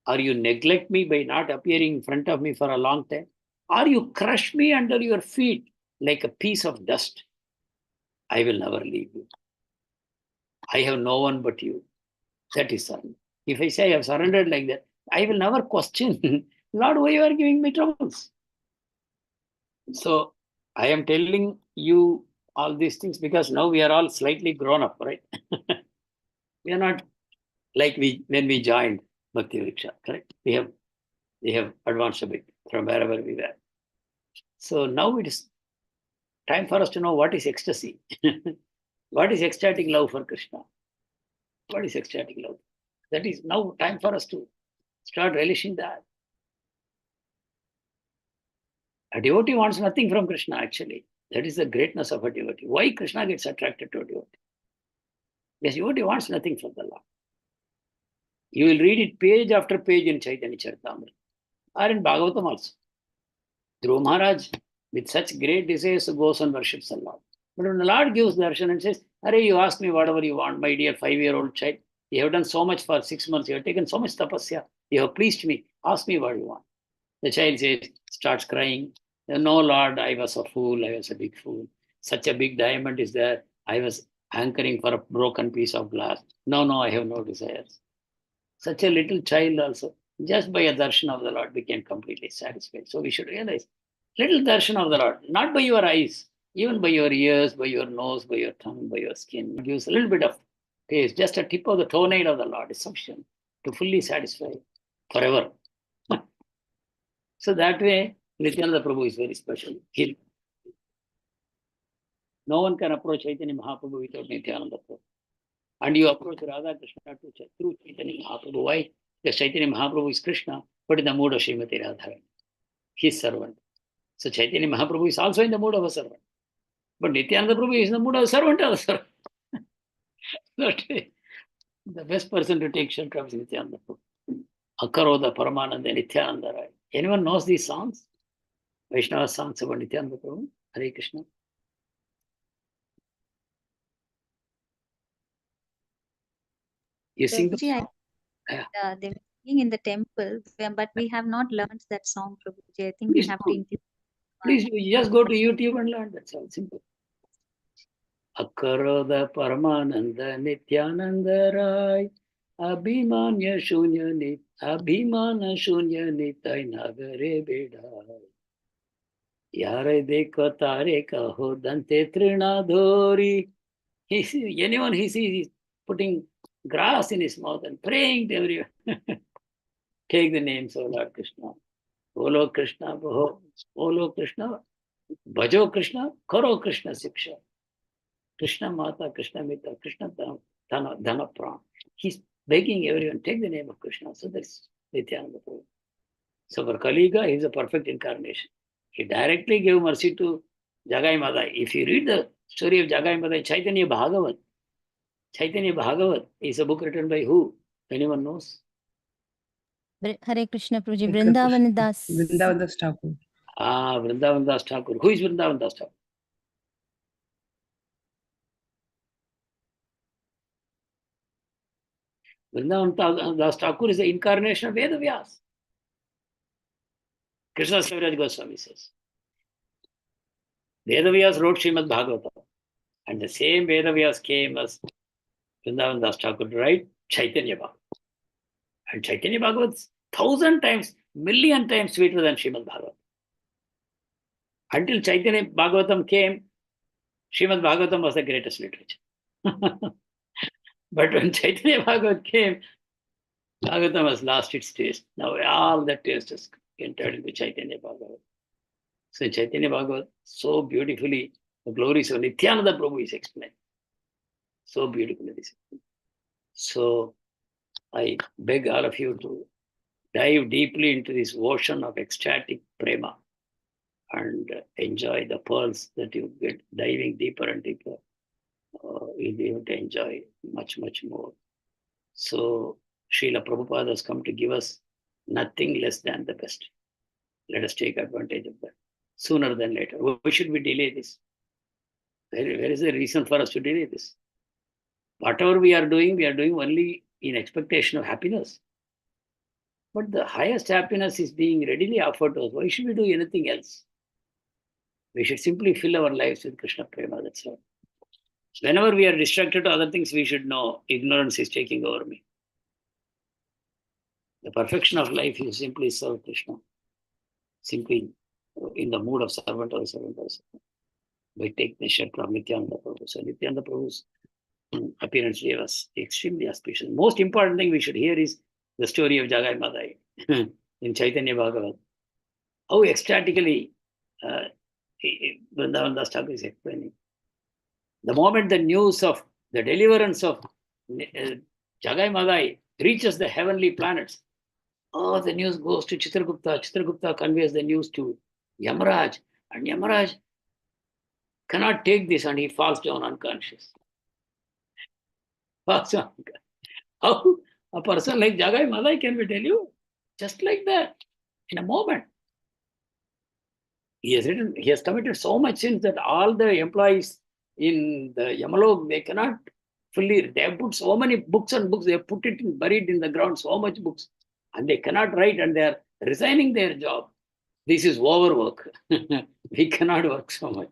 or you neglect me by not appearing in front of me for a long time, or you crush me under your feet like a piece of dust, I will never leave you. I have no one but you. That is surrender. If I say I have surrendered like that, I will never question Lord, why you are giving me troubles? So I am telling you all these things because now we are all slightly grown up, right? We are not like when we joined Bhakti Vrksha, correct? We have advanced a bit from wherever we were. So now it is time for us to know what is ecstasy. What is ecstatic love for Krishna? What is ecstatic love? That is now time for us to start relishing that. A devotee wants nothing from Krishna, actually. That is the greatness of a devotee. Why Krishna gets attracted to a devotee? Yes, devotee wants nothing from the Lord. You will read it page after page in Chaitanya Charitamrita or in Bhagavatam also. Dhruva Maharaj, with such great desires, goes and worships the Lord. But when the Lord gives darshan and says, Arey, you ask me whatever you want, my dear 5-year-old child. You have done so much for 6 months. You have taken so much tapasya. You have pleased me. Ask me what you want. The child says, starts crying. No, Lord, I was a fool. I was a big fool. Such a big diamond is there. I was hankering for a broken piece of glass. No, I have no desires. Such a little child also, just by a darshan of the Lord, became completely satisfied. So we should realize, little darshan of the Lord, not by your eyes, even by your ears, by your nose, by your tongue, by your skin. It gives a little bit of taste. Just a tip of the toenail of the Lord is sufficient to fully satisfy forever. So that way, Nityananda Prabhu is very special. No one can approach Chaitanya Mahaprabhu without Nityananda Prabhu. And you approach Radha Krishna through Chaitanya Mahaprabhu. Why? Because Chaitanya Mahaprabhu is Krishna, but in the mood of Srimati Radharani, his servant. So Chaitanya Mahaprabhu is also in the mood of a servant. But Nityananda Prabhu is in the mood of a servant of a servant. The best person to take shelter of Nityananda Prabhu. Akaroda Paramananda Nityananda Rai. Anyone knows these songs? Vaishnava songs about Nityananda Prabhu? Hare Krishna. You sing Prabhuji, they were singing in the temple, but we have not learned that song, Prabhuji. I think we have to include. Please, you just go to YouTube and learn. That's all simple. Akaroda Paramananda Nityananda Rai. Abhimanya Shunya Nit. Abhimana Shunya Nitai Nagare Bedai. Yare Deko Tare Kaho Dante Trinadhori. Anyone he sees is putting grass in his mouth and praying to everyone. Take the names of Lord Krishna. Bolo Krishna, Bolo Krishna, Bhajo Krishna, Karo Krishna Siksha. Krishna Mata, Krishna Mita, Krishna Dhana Pran. He's begging everyone, take the name of Krishna. So that's Nityananda Prabhu. So for Kaliga, he's a perfect incarnation. He directly gave mercy to Jagai Mata. If you read the story of Jagai Mata, Chaitanya Bhagavad is a book written by who? Anyone knows? Hare Krishna Prabhuji, Vrindavan Das. Vrindavan Das Thakur. Vrindavan Das Thakur. Who is Vrindavan Das Thakur? Vrindavan Das Thakur is the incarnation of Veda Vyas. Krishna Saviraj Goswami says. Veda Vyas wrote Srimad Bhagavatam. And the same Veda Vyas came as Vrindavan Das Thakur to write Chaitanya Bhagavad. And Chaitanya Bhagavad is 1,000 times, million times sweeter than Srimad Bhagavatam. Until Chaitanya Bhagavatam came, Srimad Bhagavatam was the greatest literature. But when Chaitanya Bhagavad came, Bhagavatam has lost its taste. Now all that taste has entered into Chaitanya Bhagavad. So Chaitanya Bhagavad, so beautifully, the glories of Nityananda Prabhu is explained. So beautifully. So I beg all of you to dive deeply into this ocean of ecstatic prema and enjoy the pearls that you get diving deeper and deeper. You'll be able to enjoy much, much more. So Srila Prabhupada has come to give us nothing less than the best. Let us take advantage of that sooner than later. Why should we delay this? Where is the reason for us to delay this? Whatever we are doing only in expectation of happiness. But the highest happiness is being readily offered to us. Why should we do anything else? We should simply fill our lives with Krishna Prema, that's all. Whenever we are distracted to other things, we should know ignorance is taking over me. The perfection of life is simply serve Krishna. Simply in the mood of servant or servant. We take the shelter of Nityananda Prabhu. So Nityananda Prabhu's appearance gave us extremely auspicious. Most important thing we should hear is the story of Jagai Madai in Chaitanya Bhagavad. How ecstatically Vrindavan Das Thakur is explaining. The moment the news of the deliverance of Jagai Madai reaches the heavenly planets, the news goes to Chitragupta. Chitragupta conveys the news to Yamaraj, and Yamaraj cannot take this, and he falls down unconscious. Falls down. How a person like Jagai Madai can we tell you? Just like that, in a moment. He has committed so much sins that all the employees in the Yamalok, they cannot fully, they have put so many books and books, they have put it buried in the ground, so much books, and they cannot write, and they are resigning their job. This is overwork. We cannot work so much.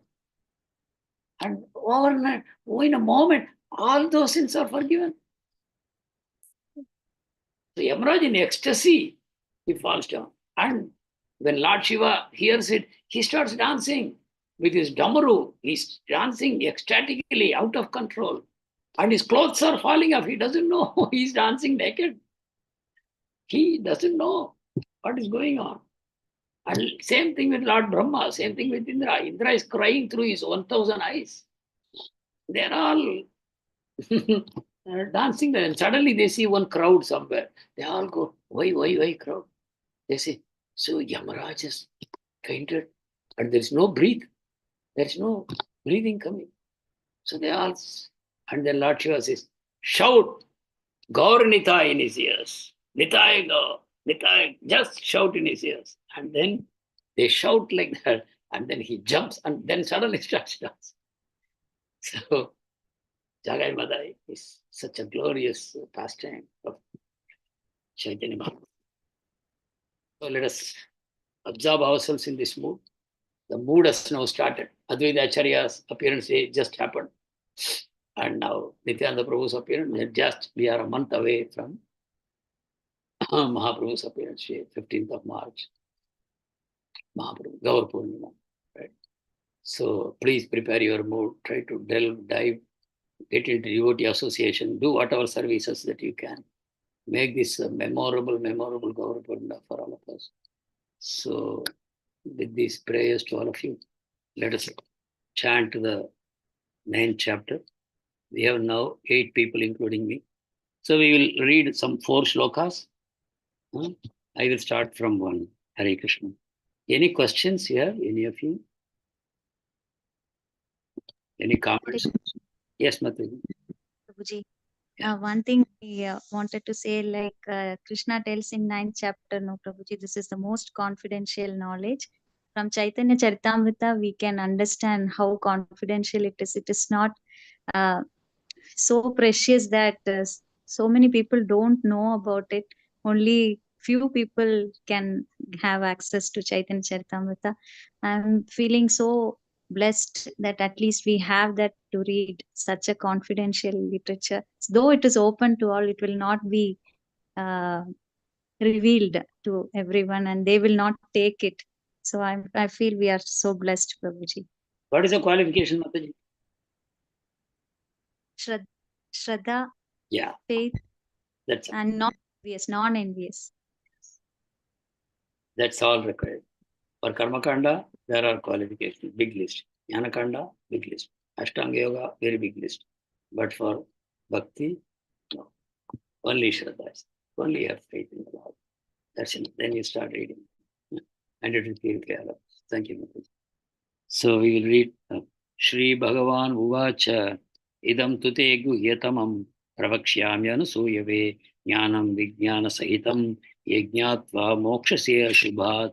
And overnight, in a moment, all those sins are forgiven. So Yamaraj in ecstasy, he falls down. And when Lord Shiva hears it, he starts dancing with his damaru. He's dancing ecstatically, out of control. And his clothes are falling off. He doesn't know. He's dancing naked. He doesn't know what is going on. And same thing with Lord Brahma, same thing with Indra. Indra is crying through his 1,000 eyes. They're all dancing there. And suddenly they see one crowd somewhere. They all go, why, crowd? They say, so Yamaraj has fainted and there's no breath. There's no breathing coming. So they all, and then Lord Shiva says, shout, Gaur Nitai in his ears. Nitai Gaur, Nitai, just shout in his ears. And then they shout like that. And then he jumps and then suddenly starts dancing. So Jagai Madai is such a glorious pastime of Chaitanya Mahaprabhu. So let us observe ourselves in this mood. The mood has now started. Advaita Acharya's appearance day just happened. And now Nityananda Prabhu's appearance, we are a month away from Mahaprabhu's appearance day, 15th of March. Mahaprabhu, Gaur Purnima, right? So please prepare your mood, try to dive, get into devotee association, do whatever services that you can. Make this a memorable Gaur Purnima for all of us. So with these prayers to all of you, let us chant the 9th chapter. We have now 8 people, including me. So we will read some 4 shlokas. I will start from 1. Hare Krishna. Any questions here? Any of you? Any comments? Yes, Mataji. Prabhuji. One thing we wanted to say, like Krishna tells in 9th chapter, no Prabhuji, this is the most confidential knowledge. From Chaitanya Charitamrita, we can understand how confidential it is. It is not so precious that so many people don't know about it. Only few people can have access to Chaitanya Charitamrita. I'm feeling so blessed that at least we have that to read such a confidential literature. Though it is open to all, it will not be revealed to everyone and they will not take it. So I feel we are so blessed, Prabhuji. What is the qualification, Mataji? Shraddha, yeah, faith, that's and non-envious. That's all required. For Karma Kanda, there are qualifications, big list. Jnana Kanda, big list. Ashtanga Yoga, very big list. But for Bhakti, no. Only Shraddha. Only have faith in the Lord. That's it. Then you start reading. And it will purify all of us. Thank you, Mataji. So we will read Shri Bhagavan Uvacha Idam Tute Guhyatamam Vrksha Suyave Jnanam Vijnana Sahitam Yajnatva Mokshasya Shubhat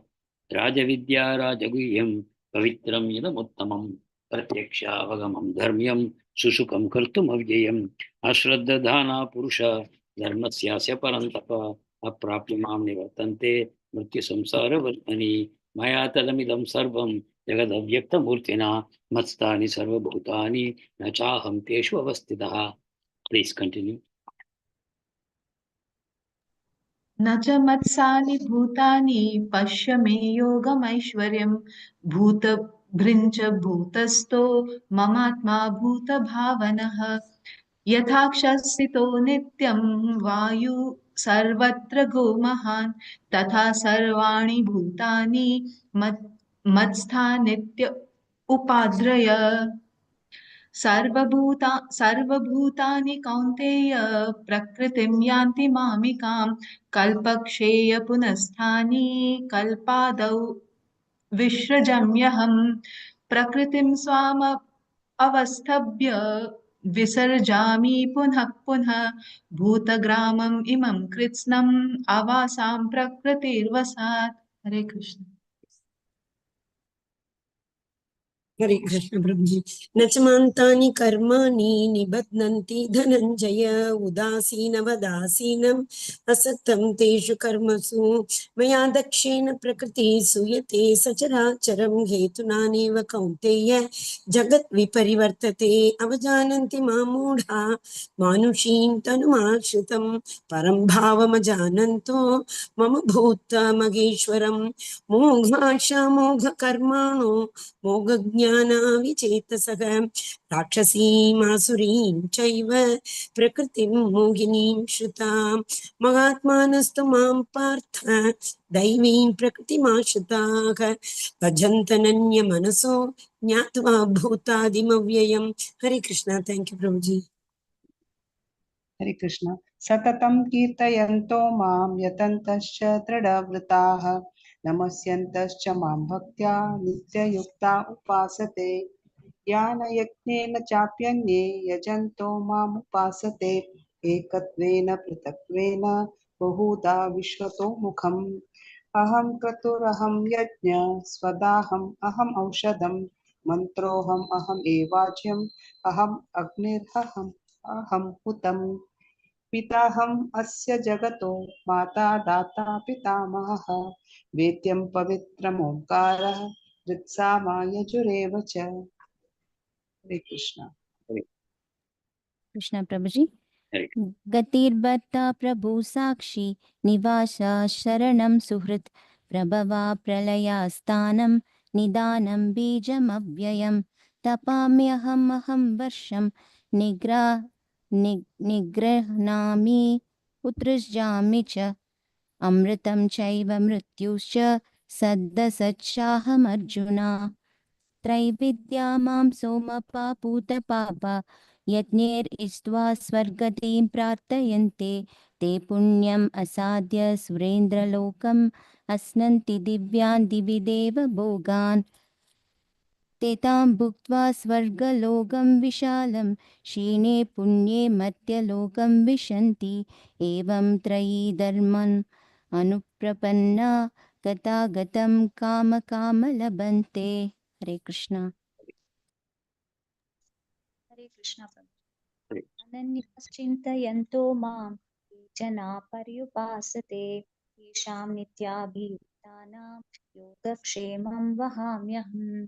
Rajavidya Rajaguhyam Pavitram Yadamuttamam Pratyaksha Vagamam Dharmyam Sushukam Kartum Avyayam Ashraddha Dhana Purusha Dharmasyasya Parantapa Aprapyamam Nivartante Mrityu Samsara Vartani Maya Tadamidam Sarvam Jagadavyakta Murtina Matstani Sarvabhutani Nachaham Teshu Avastitaha. Please continue. न च मत्सानि भूतानि पश्य मे योगमैश्वर्यं भूतभृञ्च भूतस्थो ममात्मा भूतभावनः यथाक्षस्थितो नित्यं वायु सर्वत्र गोमहान् तथा सर्वाणि भूतानि मत्स्थानित्य उपाद्रय सर्वभूतानि कौन्तेय प्रकृतिं यान्ति मामिकां कल्पक्षये पुनस्तानि कल्पादौ विसृजम्यहं प्रकृतिं स्वाम अवस्थभ्य विसर्जामि पुनः पुनः भूतग्रामम् इमं कृत्स्नम् आवासां प्रकृतिर्वसात्। हरे कृष्ण। हरे कृष्ण प्रभुजी। न च मान्तानि कर्माणि निबध्नन्ति धनञ्जय उदासीनवदासीनम् असक्तं तेषु कर्मसु मया दक्षेण प्रकृतिः सूयते सचराचरं हेतुनानेव कौन्तेय जगत् विपरिवर्तते अवजानन्ति मां मूढा मानुषीं तनुमाश्रितं परं भावमजानन्तो मम भूतमहेश्वरं मोघाशामोघकर्माणो मोगज्ञानाविचेतसः राक्षसीमासुरीं चैव प्रकृतिं मोहिनीं श्रुतां महात्मानस्तु मां पार्थ दैवीं प्रकृतिमाश्रिताः भजन्तनन्यमनसो ज्ञात्वा भूतादिमव्ययम्। हरे कृष्ण। थैंक यू प्रभु जी। हरे कृष्ण। सततं कीर्तयन्तो मां यतन्तश्च दृढव्रताः नमस्यन्तश्च मां भक्त्या नित्ययुक्ता उपासते ज्ञानयज्ञेन चाप्यन्ये यजन्तो मामुपासते एकत्वेन पृथक्त्वेन बहुधा विश्वतो मुखम् अहं क्रतुरहं यज्ञ स्वदाहम् अहम् औषधं मन्त्रोऽहम् अहम् एवाज्यम् अहम् अग्निर्हम् अहं हुतम् पिताहम् अस्य जगतो माता दाता पितामहः वेद्यं पवित्रमोङ्कारः ऋत्सामायजुरेव च। हरे कृष्ण। कृष्ण प्रभुजी। गतिर्भर्ता प्रभु साक्षी निवासा शरणं सुहृत् प्रभवा प्रलयास्थानं निदानं बीजमव्ययं तपाम्यहमहं वर्षं निगृह्णामि उत्सृजामि च अमृतं चैव मृत्युश्च सद्दसच्चाहमर्जुना त्रैविद्या मां सोमपापूतपापा यज्ञैरिष्ट्वा स्वर्गतिं प्रार्थयन्ते ते पुण्यम् असाद्य सुरेन्द्रलोकम् अश्नन्ति दिव्यान् दिवि देव भोगान् ते तां भुक्त्वा स्वर्गलोकं विशालं क्षीणे पुण्ये मर्त्यलोकं विशन्ति एवं त्रयी धर्मन् अनुप्रपन्ना गतागतं कामकामलभन्ते। हरे कृष्ण। हरे कृष्ण। अनन्याश्चिन्तयन्तो मां ये जना पर्युपासते तेषां नित्याभियुक्तानां योगक्षेमं वहाम्यहम्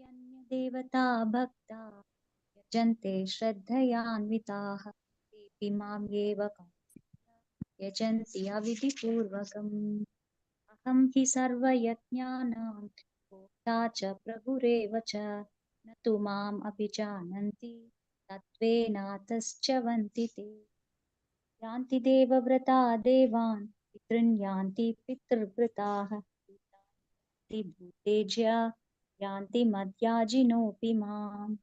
अन्यदेवता भक्ता यजन्ते श्रद्धयान्विताः तेऽपि मां एव यजन्ति अविधिपूर्वकम् अहं हि सर्वयज्ञानां भोक्ता च प्रभुरेव च न तु माम् अभिजानन्ति तत्त्वेनातश्च वन्ति ते यान्ति देवव्रता देवान् पितॄन् यान्ति पितृव्रताः भूतेज्या यान्ति मद्याजिनोऽपि माम्।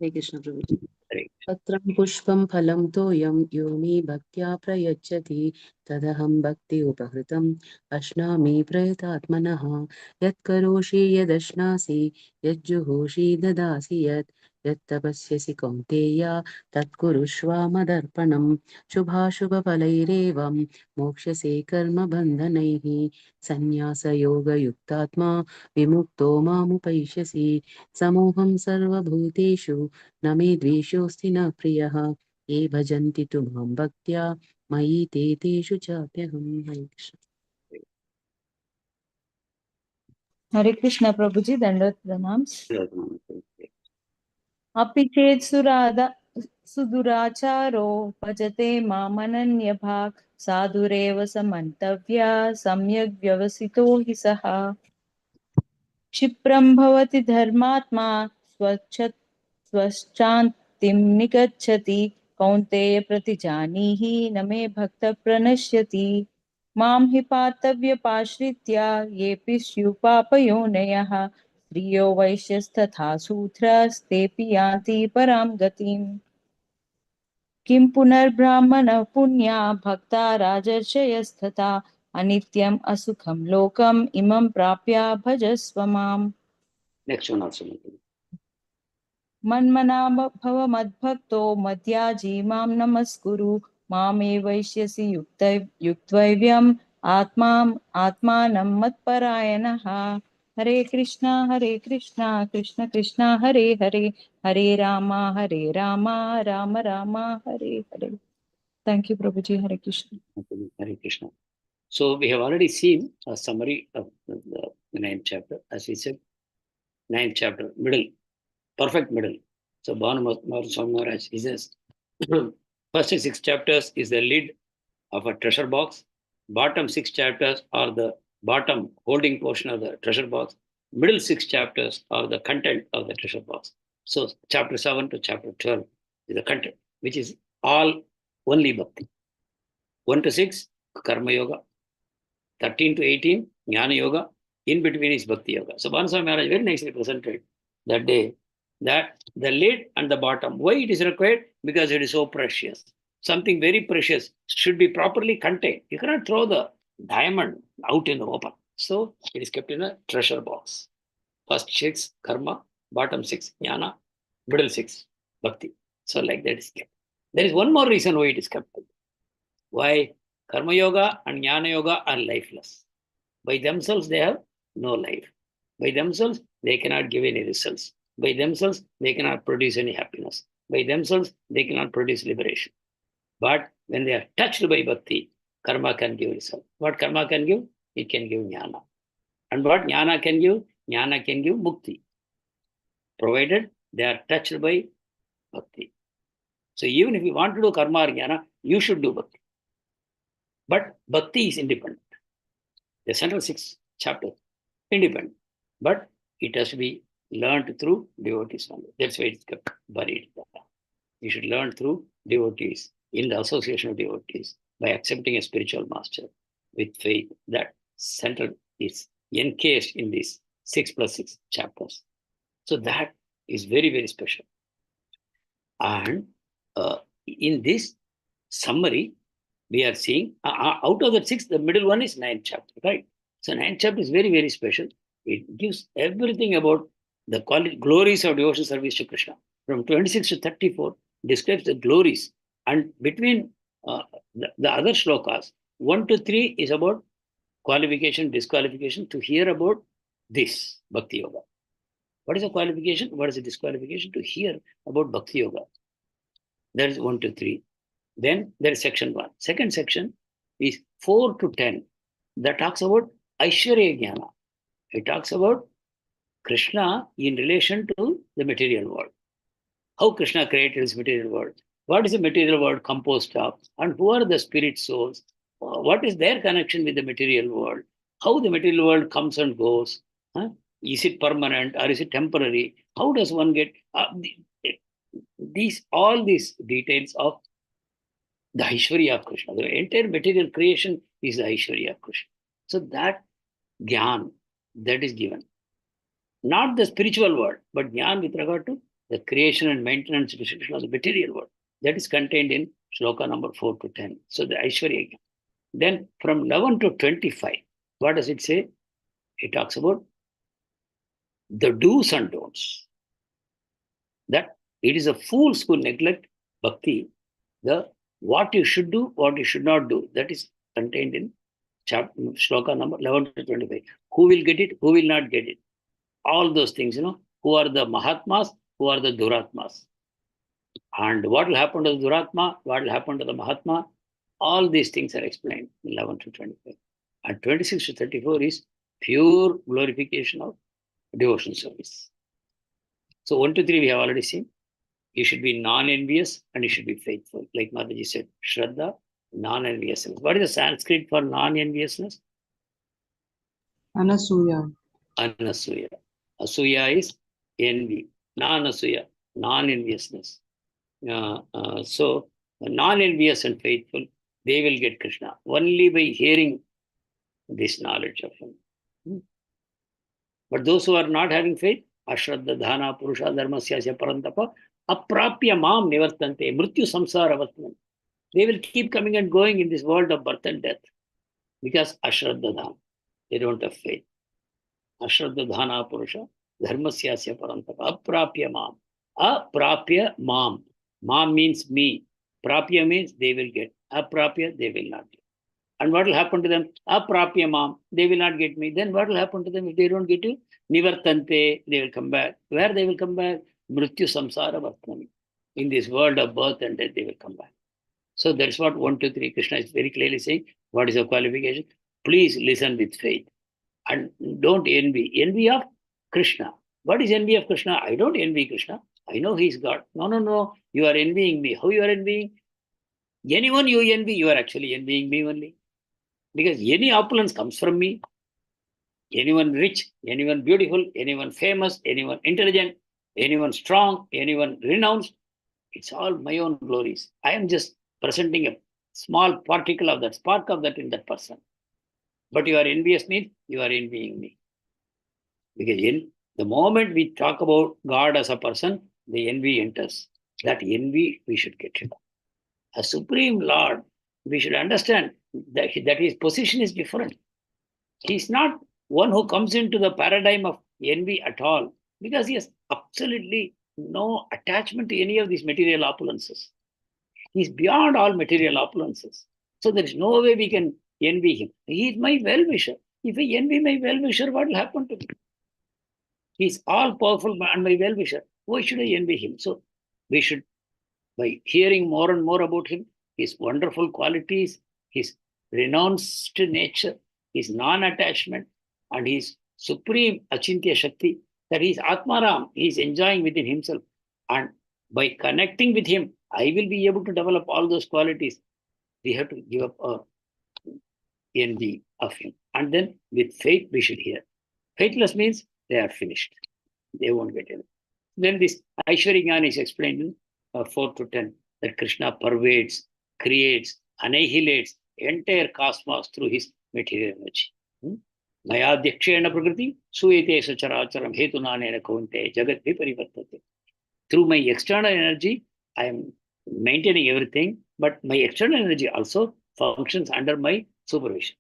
हरे कृष्ण प्रभु जी। पत्रं पुष्पं फलं तोयं यो मे भक्त्या प्रयच्छति तदहं भक्ति उपहृतम् अश्नामि प्रयतात्मनः यत्करोषि यदश्नासि यज्जुहोषि ददासि यत्तपस्यसि कौन्तेय तत्कुरुष्व मदर्पणम् शुभाशुभफलैरेवं मोक्ष्यसे कर्मबन्धनैः सन्न्यासयोगयुक्तात्मा विमुक्तो मामुपैष्यसि समोहं सर्वभूतेषु न मे द्वेषोऽस्ति न प्रियः ये भजन्ति तु मां भक्त्या मयि ते तेषु चाप्यहम्। हरे कृष्ण। हरे कृष्ण प्रभु जी। दंडवत प्रणाम। अपि चेत् Suduracharo bhajate mamananyabhak sadhureva samantavya samyak vyavasito hi saha. Kshipram bhavati dharmatma swachantim nikachati kaunteya pratijanihi name bhakta pranashyati mam hi patavya pashritya yepi syupapayonayah striyo vaishyasthatha sudras tepi yanti param gatim. Kim punarbrahmana punya bhakta rajarshayasthatha anityam asukham lokam imam prapya bhajasvamam. Next one also. Manmana bhava madbhakto madhyaji mam namaskuru mame vaishyasi yuktvavyam atmanam matparayanaha. Hare Krishna, Krishna Krishna, Hare Hare, Hare Rama, Rama Rama, Hare Hare. Thank you, Prabhuji. Hare Krishna. Hare Krishna. So we have already seen a summary of the 9th chapter. As we said, 9th chapter, middle, perfect middle. So Bhanu Swami Maharaj, he says, first 6 chapters is the lid of a treasure box. Bottom 6 chapters are the bottom holding portion of the treasure box. Middle 6 chapters are the content of the treasure box. So chapter 7 to chapter 12 is the content, which is all only bhakti. 1 to 6, karma yoga. 13 to 18, jnana yoga. In between is bhakti yoga. So Bhanu Swami Maharaj very nicely presented that day that the lid and the bottom, why it is required? Because it is so precious. Something very precious should be properly contained. You cannot throw the diamond out in the open. So it is kept in a treasure box. First 6, karma. Bottom 6, jnana. Middle 6, bhakti. So like that is kept. There is one more reason why it is kept. Why? Karma yoga and jnana yoga are lifeless. By themselves, they have no life. By themselves, they cannot give any results. By themselves, they cannot produce any happiness. By themselves, they cannot produce liberation. But when they are touched by bhakti, karma can give result. What karma can give? It can give jnana. And what jnana can give? Jnana can give mukti. Provided they are touched by bhakti. So even if you want to do karma or jnana, you should do bhakti. But bhakti is independent. The central 6 chapters, independent. But it has to be learned through devotees only. That's why it's kept buried. You should learn through devotees, in the association of devotees, by accepting a spiritual master with faith. That central is encased in these 6 plus 6 chapters. So that is very, very special. And in this summary, we are seeing out of the 6, the middle one is 9th chapter, right? So 9th chapter is very, very special. It gives everything about the glories of devotional service to Krishna. From 26 to 34, describes the glories. And between the other shlokas, 1 to 3 is about qualification, disqualification, to hear about this Bhakti Yoga. What is a qualification? What is a disqualification? To hear about Bhakti Yoga. That is 1 to 3. Then there is section 1. Second section is 4 to 10. That talks about Aishwarya Jnana. It talks about Krishna in relation to the material world. How Krishna created this material world. What is the material world composed of? And who are the spirit souls? What is their connection with the material world? How the material world comes and goes? Is it permanent or is it temporary? How does one get all these details of the Aishwarya of Krishna? The entire material creation is the Aishwarya of Krishna. So that Gyan, that is given. Not the spiritual world, but Gyan with regard to the creation and maintenance of the material world. That is contained in shloka number 4 to 10. So the Aishwarya Gyan. Then from 11 to 25, what does it say? It talks about the do's and don'ts. That it is a fool's who neglect bhakti, the what you should do, what you should not do. That is contained in shloka number 11 to 25. Who will get it? Who will not get it? All those things, who are the Mahatmas, who are the Duratmas. And what will happen to the Duratma? What will happen to the Mahatma? All these things are explained in 11 to 25. And 26 to 34 is pure glorification of devotion service. So 1 to 3 we have already seen. You should be non-envious and you should be faithful. Like Mataji said, Shraddha, non-enviousness. What is the Sanskrit for non-enviousness? Anasuya. Anasuya. Asuya is envy. Non-asuya, non-enviousness. So, non-envious and faithful, they will get Krishna only by hearing this knowledge of him. But those who are not having faith, Ashraddha Dhana Purusha Dharmasyasya Parantapa Aprapya Mam Nivartante Mrityu Samsara Vatman. They will keep coming and going in this world of birth and death because Ashraddha Dhana. They don't have faith. Ashraddha Dhana Purusha Dharmasyasya Parantapa Aprapya Mam. Aprapya Mam. Mam means me. Prapya means they will get. Aprapya, they will not get. And what will happen to them? Aprapya Mam. They will not get me. Then what will happen to them if they don't get you? Nivartante, they will come back. Where they will come back? Mrityu Samsara Vatmani. In this world of birth and death, they will come back. So that's what 1, 2, 3 Krishna is very clearly saying. What is your qualification? Please listen with faith. And don't envy. Envy of Krishna. What is envy of Krishna? I don't envy Krishna. I know he is God. No. You are envying me. How you are envying? Anyone you envy, you are actually envying me only. Because any opulence comes from me. Anyone rich, anyone beautiful, anyone famous, anyone intelligent, anyone strong, anyone renounced, it's all my own glories. I am just presenting a small particle of that, spark of that in that person. But you are envious means you are envying me. Because in the moment we talk about God as a person, the envy enters. That envy we should get rid of. A Supreme Lord, we should understand that his position is different. He's not one who comes into the paradigm of envy at all, because he has absolutely no attachment to any of these material opulences. He's beyond all material opulences. So there is no way we can envy him. He is my well-wisher. If I envy my well-wisher, what will happen to me? He's all-powerful and my well-wisher. Why should I envy him? So we should, by hearing more and more about him, his wonderful qualities, his renounced nature, his non-attachment, and his supreme Achintya Shakti, that he is Atmaram, he is enjoying within himself. And by connecting with him, I will be able to develop all those qualities. We have to give up our envy of him. And then with faith, we should hear. Faithless means they are finished. They won't get it. Then this Aishwarya is explained in 4 to 10, that Krishna pervades, creates, annihilates entire cosmos through his material energy. Maya Dhyakshena Prakriti, Suyate Sacharacharam Hetunanena Kaunte, Jagat Viparivartate. Through my external energy, I am maintaining everything, but my external energy also functions under my supervision.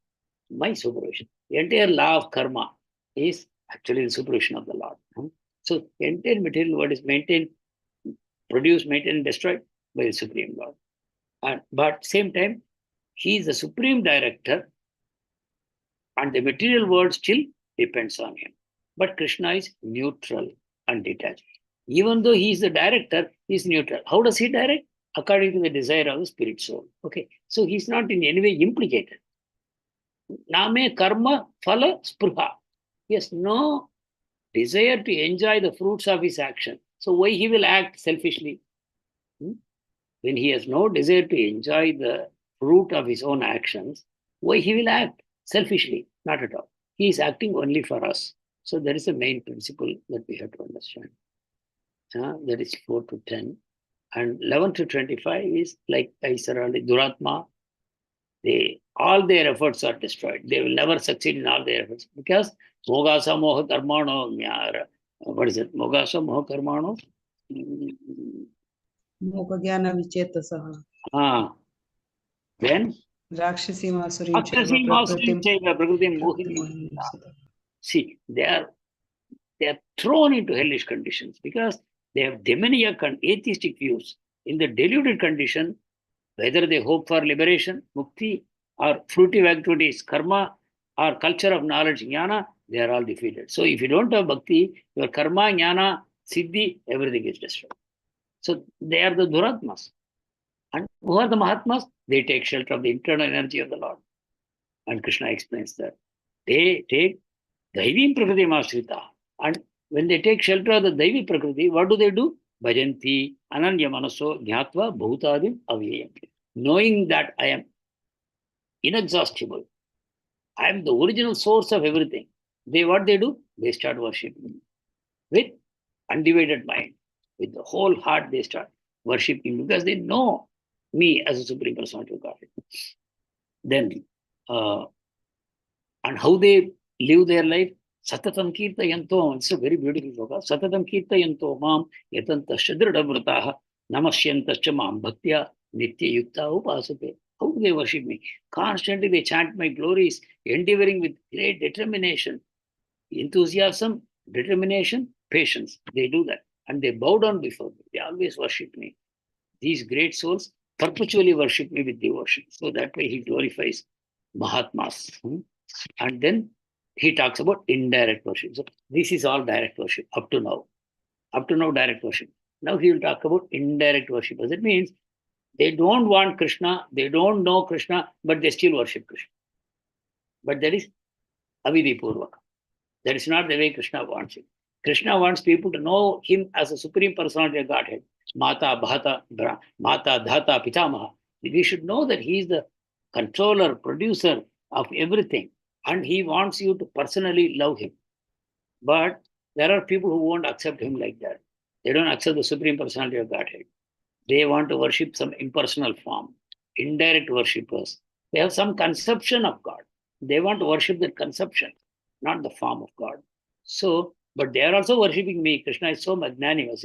My supervision. The entire law of karma is actually the supervision of the Lord. So the entire material world is maintained, produced, maintained, and destroyed by the Supreme Lord. But same time, he is the supreme director, and the material world still depends on him. But Krishna is neutral and detached. Even though he is the director, he is neutral. How does he direct? According to the desire of the spirit soul. Okay, so he is not in any way implicated. Name karma phala spruha. He has no desire to enjoy the fruits of his action. So why he will act selfishly? When he has no desire to enjoy the fruit of his own actions, why he will act selfishly? Not at all. He is acting only for us. So that is the main principle that we have to understand. That is 4 to 10. And 11 to 25 is like I said earlier, Duratma. All their efforts are destroyed. They will never succeed in all their efforts because Mogasa Moha Karmano. What is it? Mogasa Moha Karmano? Mohagyana Vichetasaha. Then? Rakshasi Masurim See, they are thrown into hellish conditions because they have demoniac and atheistic views. In the deluded condition, whether they hope for liberation, mukti, or fruitive activities, karma, or culture of knowledge, jnana, they are all defeated. So if you don't have bhakti, your karma, jnana, siddhi, everything is destroyed. So they are the duratmas. And who are the mahatmas? They take shelter of the internal energy of the Lord. And Krishna explains that. They take Daivim Prakriti Mashrita. And when they take shelter of the Daivi Prakriti, what do? Bhajanti ananya manaso jnatva bhutadim avyayam. Knowing that I am inexhaustible, I am the original source of everything. What they do? They start worshipping me with undivided mind, with the whole heart. They start worshipping because they know me as a Supreme Personality of Godhead. Then, and how they live their life? Satatam kirtayanto. It's a very beautiful sloka. Satatam kirtayanto mam yatanta shadridhavrataha namasyantascha mam bhaktya nitya yukta upasate. How do they worship me? Constantly they chant my glories, endeavoring with great determination, enthusiasm, determination, patience. They do that. And they bow down before me. They always worship me. These great souls perpetually worship me with devotion. So that way he glorifies Mahatmas. And then he talks about indirect worship. So this is all direct worship up to now. Up to now, direct worship. Now he will talk about indirect worship. That means they don't want Krishna, they don't know Krishna, but they still worship Krishna. But that is avidhi purvaka. That is not the way Krishna wants it. Krishna wants people to know him as a Supreme Personality of Godhead. Mata, Bhata, Mata, Dhata, Pitamaha. We should know that he is the controller, producer of everything. And he wants you to personally love him. But there are people who won't accept him like that. They don't accept the Supreme Personality of Godhead. They want to worship some impersonal form, indirect worshippers. They have some conception of God. They want to worship that conception, not the form of God. So, but they are also worshipping me. Krishna is so magnanimous.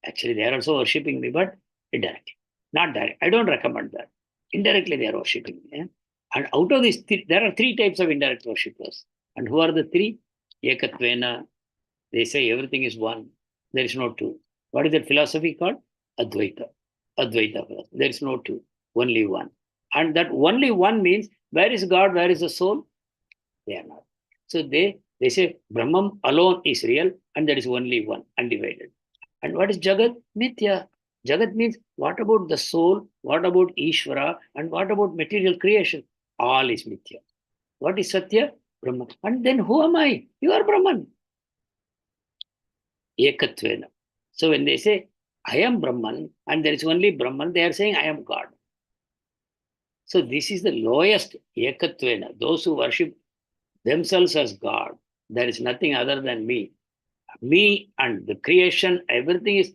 Actually, they are also worshipping me, but indirectly, not direct. I don't recommend that. Indirectly, they are worshipping me. And out of these, there are three types of indirect worshippers. And who are the three? Ekatvena. They say everything is one. There is no two. What is that philosophy called? Advaita. Advaita philosophy. There is no two. Only one. And that only one means, where is God? Where is the soul? They are not. So they say Brahman alone is real, and there is only one, undivided. And what is Jagat? Mithya. Jagat means, what about the soul? What about Ishvara? And what about material creation? All is Mithya. What is Satya? Brahman. And then who am I? You are Brahman. Ekatvena. So when they say, I am Brahman, and there is only Brahman, they are saying, I am God. So this is the lowest Ekatvena. Those who worship themselves as God, there is nothing other than me. Me and the creation, everything is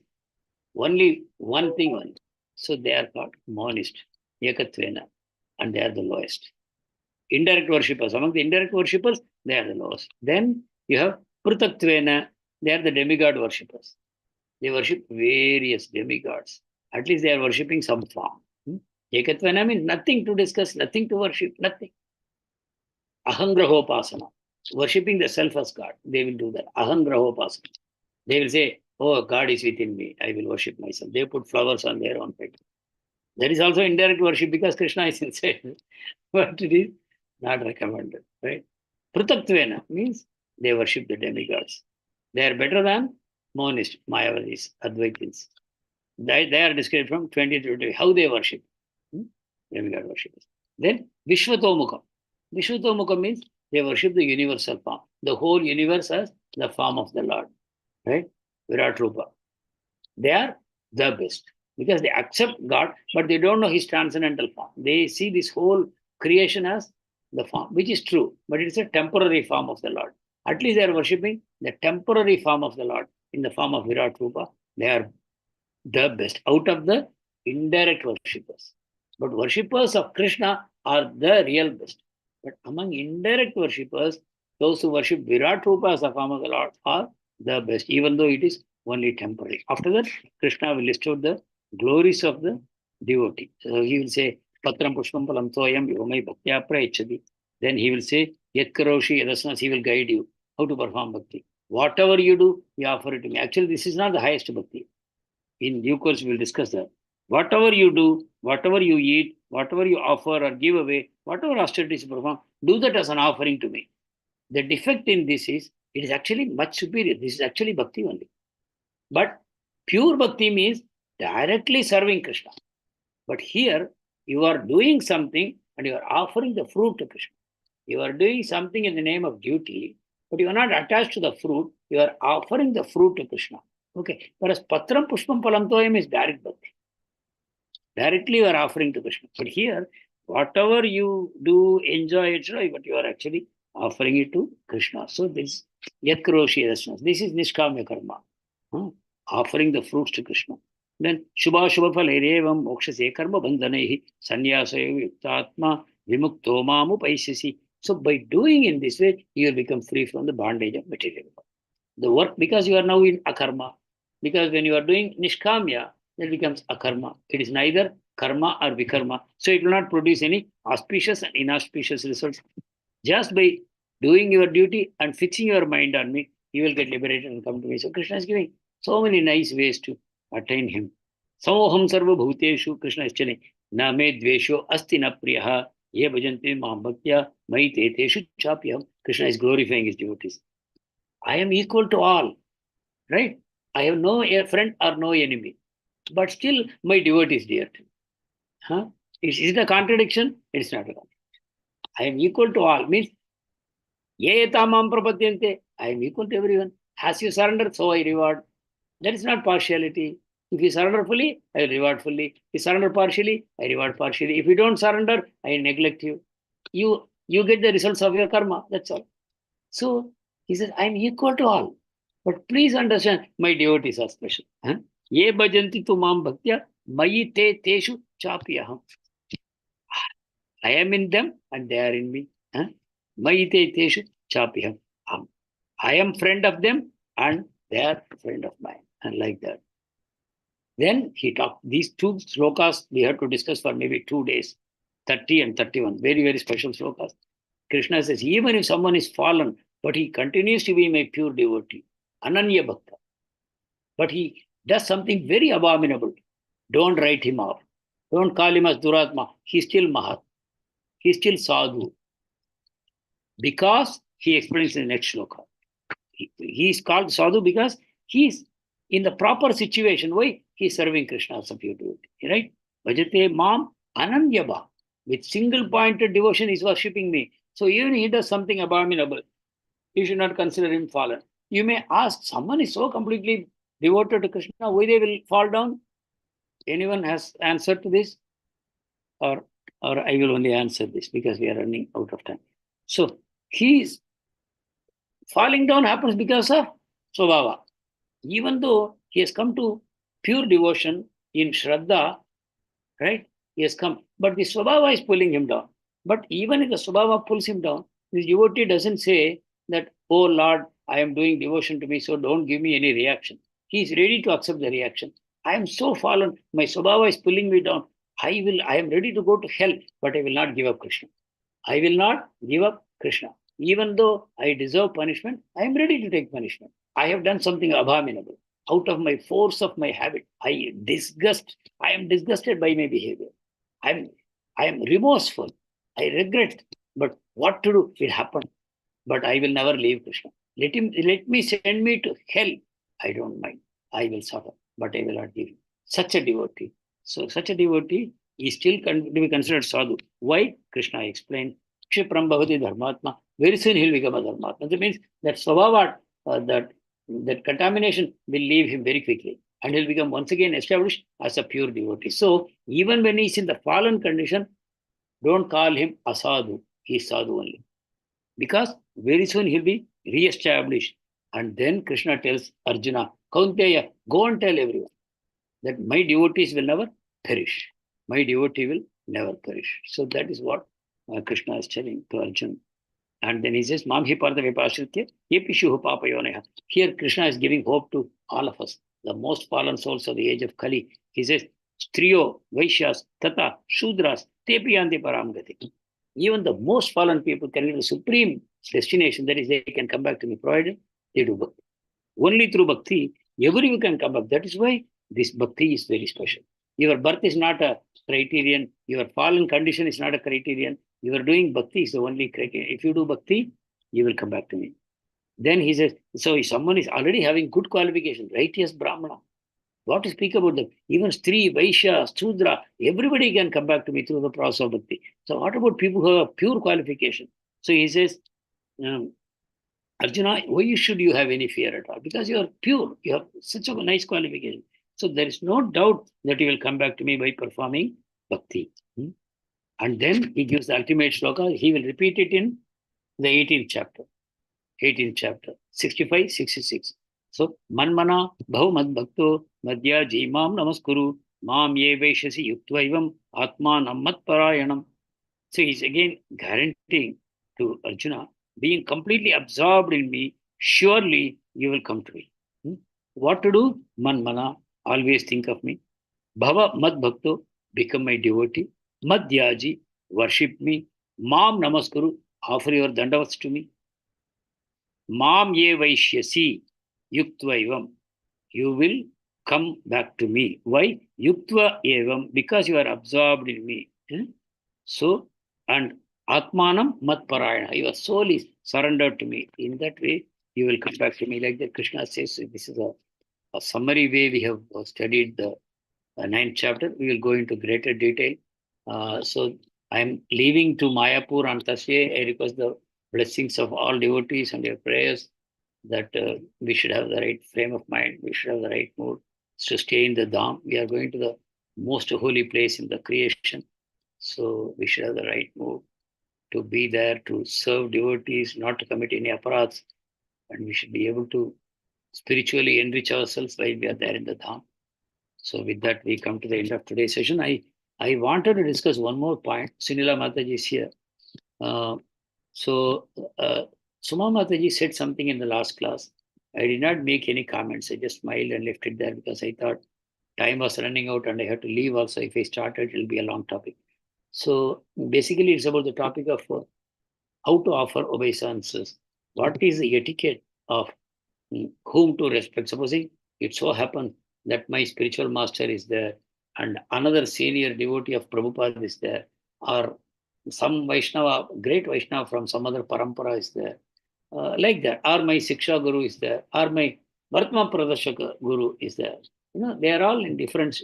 only one thing only. So they are called monist, Ekatvena, and they are the lowest. Indirect worshippers, among the indirect worshippers, they are the lowest. Then you have Prutatvena, they are the demigod worshippers. They worship various demigods. At least they are worshipping some form. Ekatvena means nothing to discuss, nothing to worship, nothing. Ahangrahopasana, worshipping the self as God. They will do that. Ahangrahopasana. They will say, oh, God is within me. I will worship myself. They put flowers on their own head. That is also indirect worship because Krishna is inside. But it is not recommended, right? Prutatvena means they worship the demigods. They are better than monists, Mayavadis, Advaitins. They are described from 20 to 20, how they worship. Demigod worshippers. Then Vishwatomukha. Vishwatomukha means they worship the universal form. The whole universe as the form of the Lord. Right? Virat Rupa. They are the best because they accept God, but they don't know his transcendental form. They see this whole creation as the form, which is true, but it's a temporary form of the Lord. At least they are worshipping the temporary form of the Lord in the form of Virat Rupa. They are the best out of the indirect worshippers. But worshippers of Krishna are the real best. But among indirect worshippers, those who worship Virat Rupa as the form of the Lord are the best, even though it is only temporary. After that, Krishna will list out the glories of the devotee. So he will say, Patram Pushpam Palam Toyam Yomai Bhaktya Prayachadi. Then he will say, Yat Karoshi Yadasnas, he will guide you how to perform bhakti. Whatever you do, you offer it to me. Actually, this is not the highest bhakti. In due course, we will discuss that. Whatever you do, whatever you eat, whatever you offer or give away, whatever austerities you perform, do that as an offering to me. The defect in this is, it is actually much superior. This is actually bhakti only. But pure bhakti means directly serving Krishna. But here, you are doing something and you are offering the fruit to Krishna. You are doing something in the name of duty, but you are not attached to the fruit. You are offering the fruit to Krishna. Okay. Whereas Patram Pushpam Phalam Toyam is direct bhakti. Directly you are offering to Krishna. But here, whatever you do, enjoy it, but you are actually offering it to Krishna. So this Yat Karoshi Rasnas. This is Nishkamya Karma. Offering the fruits to Krishna. Then Shubha Shubha Phalerevam Mokshase Karma Bandhanehi Sanyasayo Yuktatma Vimukto Mamu Paisisi. So by doing in this way, you will become free from the bondage of material world. The work, because you are now in akarma. Because when you are doing nishkamya, that becomes akarma. It is neither karma or vikarma. So it will not produce any auspicious and inauspicious results. Just by doing your duty and fixing your mind on me, you will get liberated and come to me. So Krishna is giving so many nice ways to attain him. Samoham sarva bhuteshu, Krishna is telling, na me dvesho asti na priyaha, ye bhajanti maham bhaktya, mai te teshu chapyam. Krishna is glorifying his devotees. I am equal to all, right? I have no friend or no enemy, but still my devotee is dear to me. Is it a contradiction? It's not a contradiction. I am equal to all, means ye tamam prapadyante, I am equal to everyone. As you surrender, so I reward. That is not partiality. If you surrender fully, I will reward fully. If you surrender partially, I reward partially. If you don't surrender, I neglect you. You get the results of your karma, that's all. So he says, I am equal to all. But please understand, my devotees are special. Ye bhajanti tu mam bhaktya, mayi te teshu chapyaham. I am in them and they are in me. Mayi te teshu chapyaham. I am friend of them and they are friend of mine. And like that. Then he talked, these two slokas we have to discuss for maybe 2 days. 30 and 31. Very, very special slokas. Krishna says, even if someone is fallen, but he continues to be my pure devotee, Ananya Bhakta. But he does something very abominable. Don't write him off. Don't call him as Duratma. He's still Mahat. He's still Sadhu. Because he explains in the next shloka. He is called Sadhu because he is in the proper situation. Why? He is serving Krishna as a pure devotee. Right? Bhajate Mam Ananyabha. With single pointed devotion, he is worshipping me. So even if he does something abominable, you should not consider him fallen. You may ask, someone is so completely devoted to Krishna, why they will fall down? Anyone has answer to this? Or I will only answer this because we are running out of time. So his falling down happens because of Swabhava. Even though he has come to pure devotion in Shraddha, right? He has come, but the Swabhava is pulling him down. But even if the Swabhava pulls him down, the devotee doesn't say that, oh Lord, I am doing devotion to me, so don't give me any reaction. He is ready to accept the reaction. I am so fallen, my Swabhava is pulling me down. I am ready to go to hell, but I will not give up Krishna. I will not give up Krishna. Even though I deserve punishment, I am ready to take punishment. I have done something abominable. Out of my force of my habit, I am disgusted by my behavior. I am remorseful. I regret. But what to do? It happened. But I will never leave Krishna. Let me send me to hell. I don't mind. I will suffer, but I will not give him. Such a devotee. So such a devotee is still to be considered sadhu. Why? Krishna explained. Kshipram bhavati dharmatma. Very soon he'll become a dharmatma. That means that svabhava, that contamination will leave him very quickly. And he'll become once again established as a pure devotee. So even when he's in the fallen condition, don't call him asadhu. He's sadhu only. Because very soon he'll be re-established. And then Krishna tells Arjuna, Kaunteya, go and tell everyone that my devotees will never perish. My devotee will never perish. So that is what Krishna is telling to Arjuna. And then he says, Mamhi Partha Vipashritya, Yepishuhu Papayoneha. Here Krishna is giving hope to all of us, the most fallen souls of the age of Kali. He says, Striyo, Vaishyas, Tata, Shudras, Tepiyanti Paramgati. Even the most fallen people can reach the supreme destination, that is, they can come back to me, provided they do bhakti. Only through bhakti, everyone can come back. That is why this bhakti is very special. Your birth is not a criterion. Your fallen condition is not a criterion. You are doing bhakti is the only criterion. If you do bhakti, you will come back to me. Then he says, so if someone is already having good qualification, righteous Brahmana, what to speak about them? Even Stri, Vaishya, Sudra, everybody can come back to me through the process of bhakti. So what about people who have pure qualification? So he says, Arjuna, why should you have any fear at all? Because you are pure. You have such a nice qualification. So there is no doubt that you will come back to me by performing bhakti. And then he gives the ultimate shloka. He will repeat it in the 18th chapter. 18th chapter, 65, 66. So, manmana bhav mad bhakto madhya jimam namaskuru mam ye vaishasi yuktva atman mat parayanam. So he's again guaranteeing to Arjuna, being completely absorbed in me, surely you will come to me. What to do? Manmana, always think of me. Bhava mad bhakto, become my devotee. Madhyaji, worship me. Mam namaskuru, offer your dandavats to me. Mam ye vaishyasi yuktva evam. You will come back to me. Why? Yuktva evam, because you are absorbed in me. So, and atmanam mat parayana. Your soul is surrendered to me. In that way, you will come back to me. Like that Krishna says, this is a summary way we have studied the 9th chapter. We will go into greater detail. So I am leaving to Mayapur on Thursday. I request the blessings of all devotees and your prayers that we should have the right frame of mind. We should have the right mood to stay in the Dham. We are going to the most holy place in the creation. So we should have the right mood to be there, to serve devotees, not to commit any aparats. And we should be able to spiritually enrich ourselves while we are there in the Dham. So with that, we come to the end of today's session. I wanted to discuss one more point. Sunila Mataji is here. Suma Mataji said something in the last class. I did not make any comments. I just smiled and left it there because I thought time was running out and I had to leave also. If I started, it will be a long topic. So basically, it's about the topic of how to offer obeisances. What is the etiquette of whom to respect? Supposing it so happens that my spiritual master is there and another senior devotee of Prabhupada is there, or some Vaishnava, great Vaishnava from some other parampara is there, like that, or my Siksha Guru is there, or my Vartman Pradashaka Guru is there. They are all in different.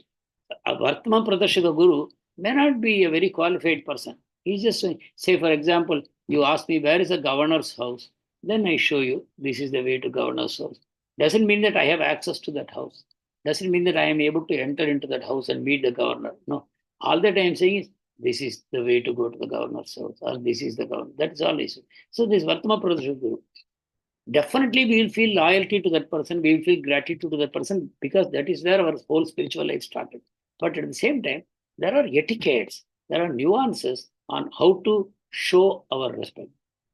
A Vartman Pradashaka Guru may not be a very qualified person. He's just, say for example, you ask me where is the governor's house, then I show you this is the way to governor's house. Doesn't mean that I have access to that house. Doesn't mean that I am able to enter into that house and meet the governor. No. All that I am saying is, this is the way to go to the governor's house, or this is the governor. That is all I say. So this Vartama Pradashaka Guru, definitely we will feel loyalty to that person, we will feel gratitude to that person, because that is where our whole spiritual life started. But at the same time, there are etiquettes, there are nuances on how to show our respect,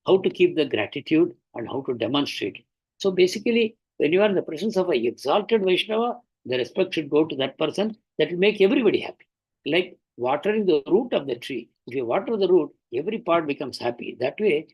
how to keep the gratitude and how to demonstrate it. So basically, when you are in the presence of an exalted Vaishnava, the respect should go to that person. That will make everybody happy. Like watering the root of the tree. If you water the root, every part becomes happy. That way,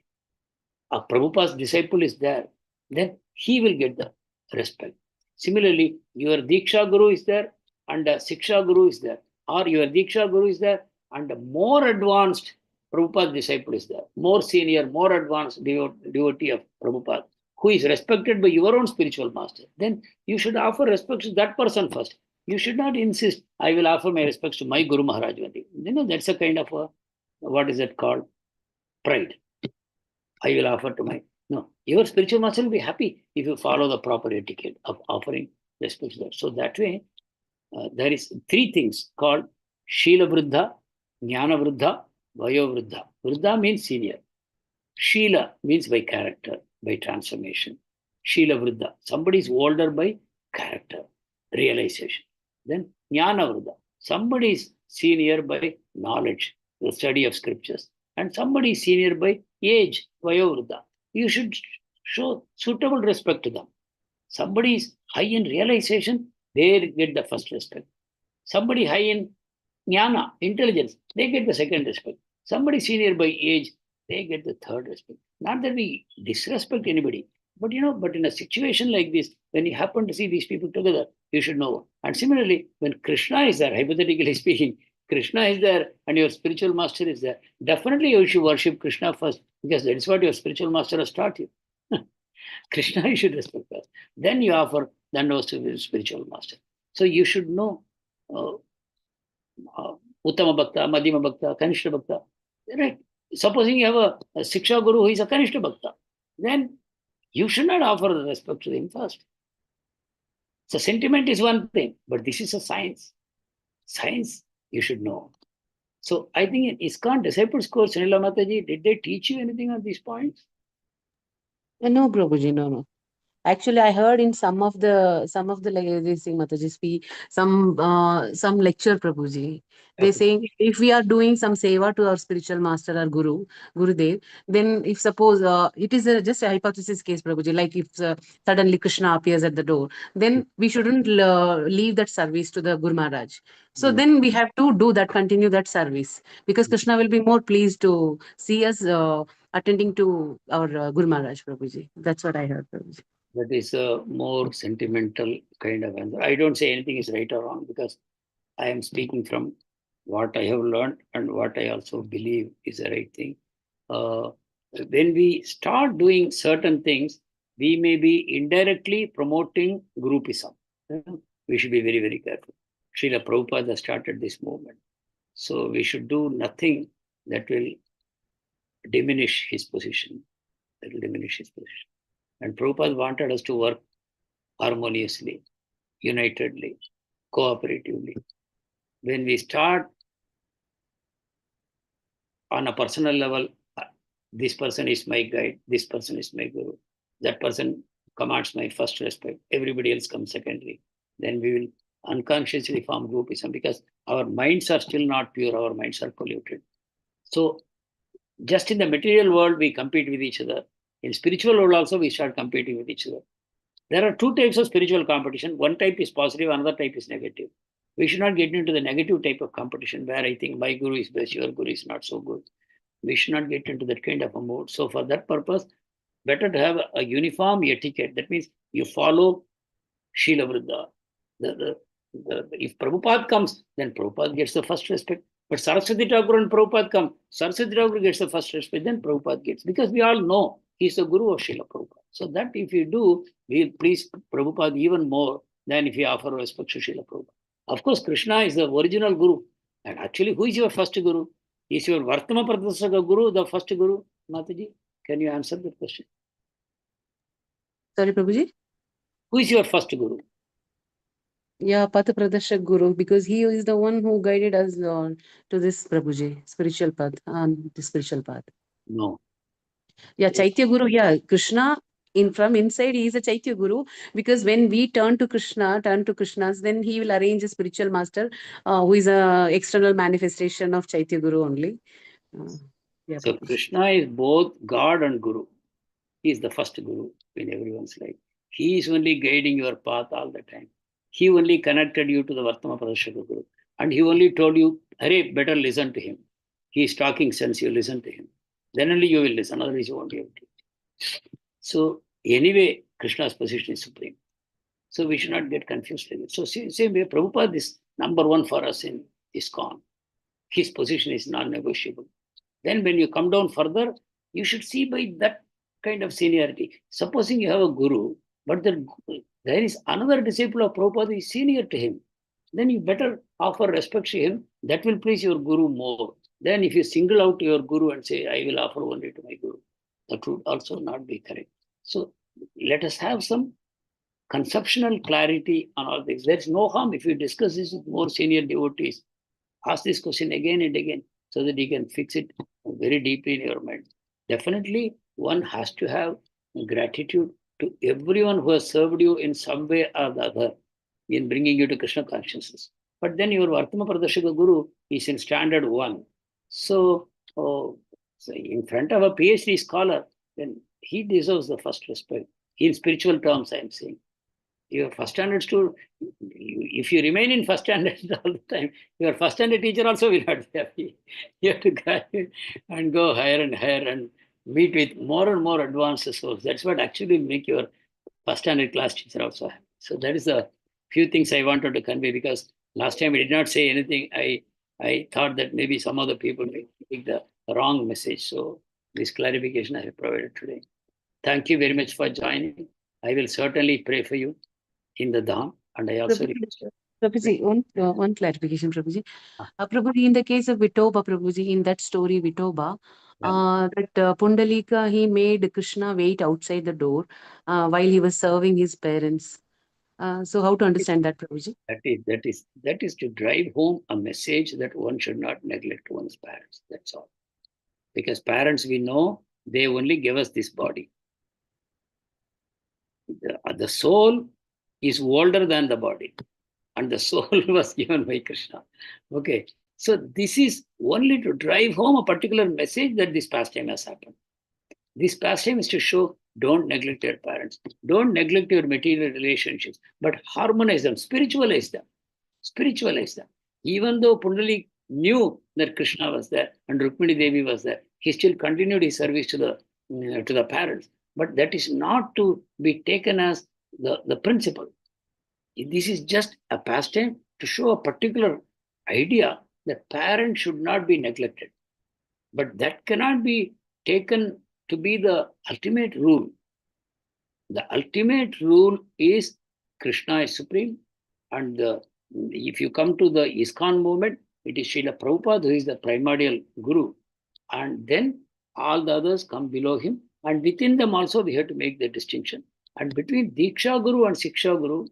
a Prabhupada's disciple is there, then he will get the respect. Similarly, your Diksha Guru is there and a Siksha Guru is there, or your Diksha Guru is there and a more advanced Prabhupada's disciple is there, more senior, more advanced devotee of Prabhupada, who is respected by your own spiritual master. Then you should offer respect to that person first. You should not insist, I will offer my respects to my Guru Maharaj. That's a kind of what is it called? Pride. I will offer to my... No, your spiritual master will be happy if you follow the proper etiquette of offering respect to that. So that way, there is 3 things called Shila Vriddha, Jnana Vriddha, Vayo Vriddha. Vriddha means senior. Shila means by character, by transformation. Shila Vriddha, somebody is older by character, realization. Then Jnana Vriddha, somebody is senior by knowledge, the study of scriptures. And somebody is senior by age, Vayo Vriddha. You should show suitable respect to them. Somebody is high in realization, they get the first respect. Somebody high in jnana, intelligence, they get the second respect. Somebody senior by age, they get the third respect. Not that we disrespect anybody, but but in a situation like this, when you happen to see these people together, you should know. And similarly, when Krishna is there, hypothetically speaking, Krishna is there and your spiritual master is there, definitely you should worship Krishna first, because that is what your spiritual master has taught you. Krishna you should respect first. Then you offer dandavats to your spiritual master. So you should know Uttama Bhakta, Madhyama Bhakta, Kanishta Bhakta. Right? Supposing you have a Siksha Guru who is a Kanishta Bhakta, then you should not offer respect to him first. So sentiment is one thing, but this is a science. Science, you should know. So I think in ISKCON Disciples Course, Nila Mataji, did they teach you anything on these points? No, Prabhuji, no. Actually, I heard in some of the like this thing, Mataji speak some lecture, Prabhuji. They saying if we are doing some seva to our spiritual master or Gurudev, then if suppose it is just a hypothesis case, Prabhuji, like if suddenly Krishna appears at the door, then we shouldn't leave that service to the Guru Maharaj. So then we have to continue that service, because Krishna will be more pleased to see us attending to our Guru Maharaj, Prabhuji. That's what I heard, Prabhuji. That is a more sentimental kind of answer. I don't say anything is right or wrong, because I am speaking from what I have learned and what I also believe is the right thing. When we start doing certain things, we may be indirectly promoting groupism. We should be very, very careful. Srila Prabhupada started this movement. So we should do nothing that will diminish his position. That will diminish his position. And Prabhupada wanted us to work harmoniously, unitedly, cooperatively. When we start on a personal level, this person is my guide, this person is my guru, that person commands my first respect, everybody else comes secondary, then we will unconsciously form groupism, because our minds are still not pure, our minds are polluted. So just in the material world, we compete with each other. In spiritual world also, we start competing with each other. There are two types of spiritual competition. One type is positive, another type is negative. We should not get into the negative type of competition where I think my guru is best, your guru is not so good. We should not get into that kind of a mode. So for that purpose, better to have a uniform etiquette. That means you follow Srila Vriddha. If Prabhupada comes, then Prabhupada gets the first respect. But Saraswati Thakur and Prabhupada come, Saraswati Thakur gets the first respect, then Prabhupada gets. Because we all know he's the guru of Srila Prabhupada. So that if you do, we'll please Prabhupada even more than if you offer respect to Srila Prabhupada. Of course, Krishna is the original guru. And actually, who is your first guru? Is your Vartama Pradasaka guru the first guru? Mataji, can you answer that question? Sorry, Prabhuji? Who is your first guru? Yeah, Patha Pradashak Guru, because he is the one who guided us to this Prabhuji, spiritual path, the spiritual path. No. Yeah, Chaitya Guru, yeah, Krishna, from inside, he is a Chaitya Guru, because when we turn to Krishna's, then he will arrange a spiritual master who is a external manifestation of Chaitya Guru only. Yeah, so Krishna is both God and Guru. He is the first guru in everyone's life. He is only guiding your path all the time. He only connected you to the Vartama Pradashaka Guru. And he only told you, Hare, better listen to him. He is talking sense, you listen to him. Then only you will listen, otherwise you won't be able to. So anyway, Krishna's position is supreme. So we should not get confused with it. So same way, Prabhupada is number one for us in ISKCON. His position is non-negotiable. Then when you come down further, you should see by that kind of seniority. Supposing you have a guru, but there is another disciple of Prabhupada who is senior to him, then you better offer respect to him. That will please your guru more. Then if you single out your guru and say, I will offer only to my guru, that would also not be correct. So let us have some conceptual clarity on all this. There's no harm if you discuss this with more senior devotees. Ask this question again and again so that you can fix it very deeply in your mind. Definitely, one has to have gratitude to everyone who has served you in some way or the other in bringing you to Krishna consciousness. But then your Vartama Pradashaka Guru is in standard 1. So in front of a PhD scholar, then he deserves the first respect. In spiritual terms, I am saying. Your first standard student, if you remain in first standard all the time, your first standard teacher also will not be happy. You have to graduate and go higher and higher and meet with more and more advanced souls. That's what actually make your first standard class teacher also happy. So that is a few things I wanted to convey, because last time I did not say anything. I thought that maybe some other people may take the wrong message. So this clarification I have provided today. Thank you very much for joining. I will certainly pray for you in the Dham, and I also Prabhuji, one clarification, Prabhuji. Prabhuji, in the case of Vitoba, Prabhuji, in that story, Vitoba, that Pundalika, he made Krishna wait outside the door while he was serving his parents. So how to understand that, Prabhuji? That is to drive home a message that one should not neglect one's parents. That's all. Because parents, we know, they only give us this body. The soul is older than the body, and the soul was given by Krishna. Okay, so this is only to drive home a particular message that this pastime has happened. This pastime is to show, don't neglect your parents, don't neglect your material relationships, but harmonize them, spiritualize them. Spiritualize them. Even though Pundalik knew that Krishna was there and Rukmini Devi was there, he still continued his service to the parents. But that is not to be taken as the principle. This is just a pastime to show a particular idea that parents should not be neglected. But that cannot be taken to be the ultimate rule. The ultimate rule is Krishna is supreme, and if you come to the ISKCON movement, it is Srila Prabhupada who is the primordial guru, and then all the others come below him, and within them also we have to make the distinction. And between Diksha Guru and Siksha Guru,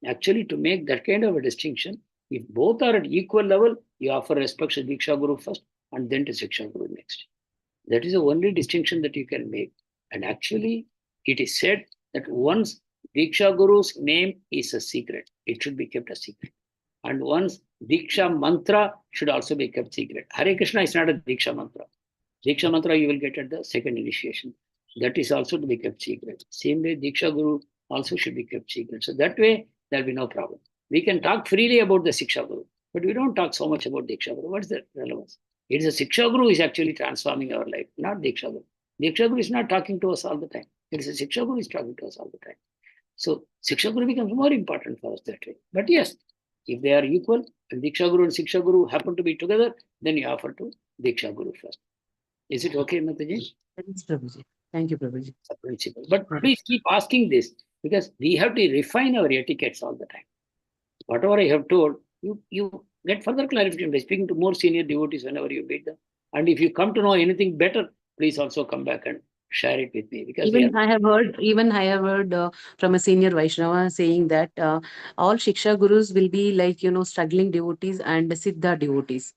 actually to make that kind of a distinction, if both are at equal level, you offer respect to Diksha Guru first and then to Siksha Guru next. That is the only distinction that you can make. And actually, it is said that once Diksha Guru's name is a secret, it should be kept a secret. And once Diksha Mantra should also be kept secret. Hare Krishna is not a Diksha Mantra. Diksha Mantra you will get at the second initiation. That is also to be kept secret. Same way, Diksha Guru also should be kept secret. So that way, there will be no problem. We can talk freely about the Siksha Guru, but we don't talk so much about Diksha Guru. What's the relevance? It is a Siksha Guru who is actually transforming our life, not Diksha Guru. Diksha Guru is not talking to us all the time. It is a Siksha Guru who is talking to us all the time. So Siksha Guru becomes more important for us that way. But yes, if they are equal and Diksha Guru and Siksha Guru happen to be together, then you offer to Diksha Guru first. Is it okay, Mataji? Yes, Prabhuji. Thank you, Prabhuji. Principle. But please keep asking this, because we have to refine our etiquettes all the time. Whatever I have told, you get further clarification by speaking to more senior devotees whenever you meet them. And if you come to know anything better, please also come back and share it with me. Because I have heard from a senior Vaishnava saying that all Shiksha Gurus will be like, struggling devotees and Siddha devotees.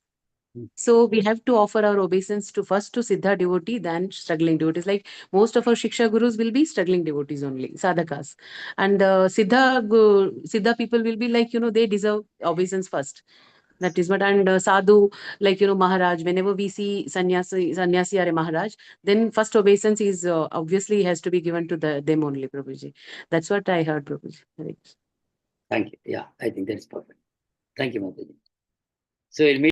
So we have to offer our obeisance to Siddha devotee than struggling devotees. Like most of our Shiksha Gurus will be struggling devotees only, sadhakas. And Siddha people will be like, they deserve obeisance first. That is what, and sadhu, like, Maharaj, whenever we see sannyasi or a Maharaj, then first obeisance is obviously has to be given to them only, Prabhuji. That's what I heard, Prabhuji. Thank you. Yeah, I think that's perfect. Thank you, Mataji. So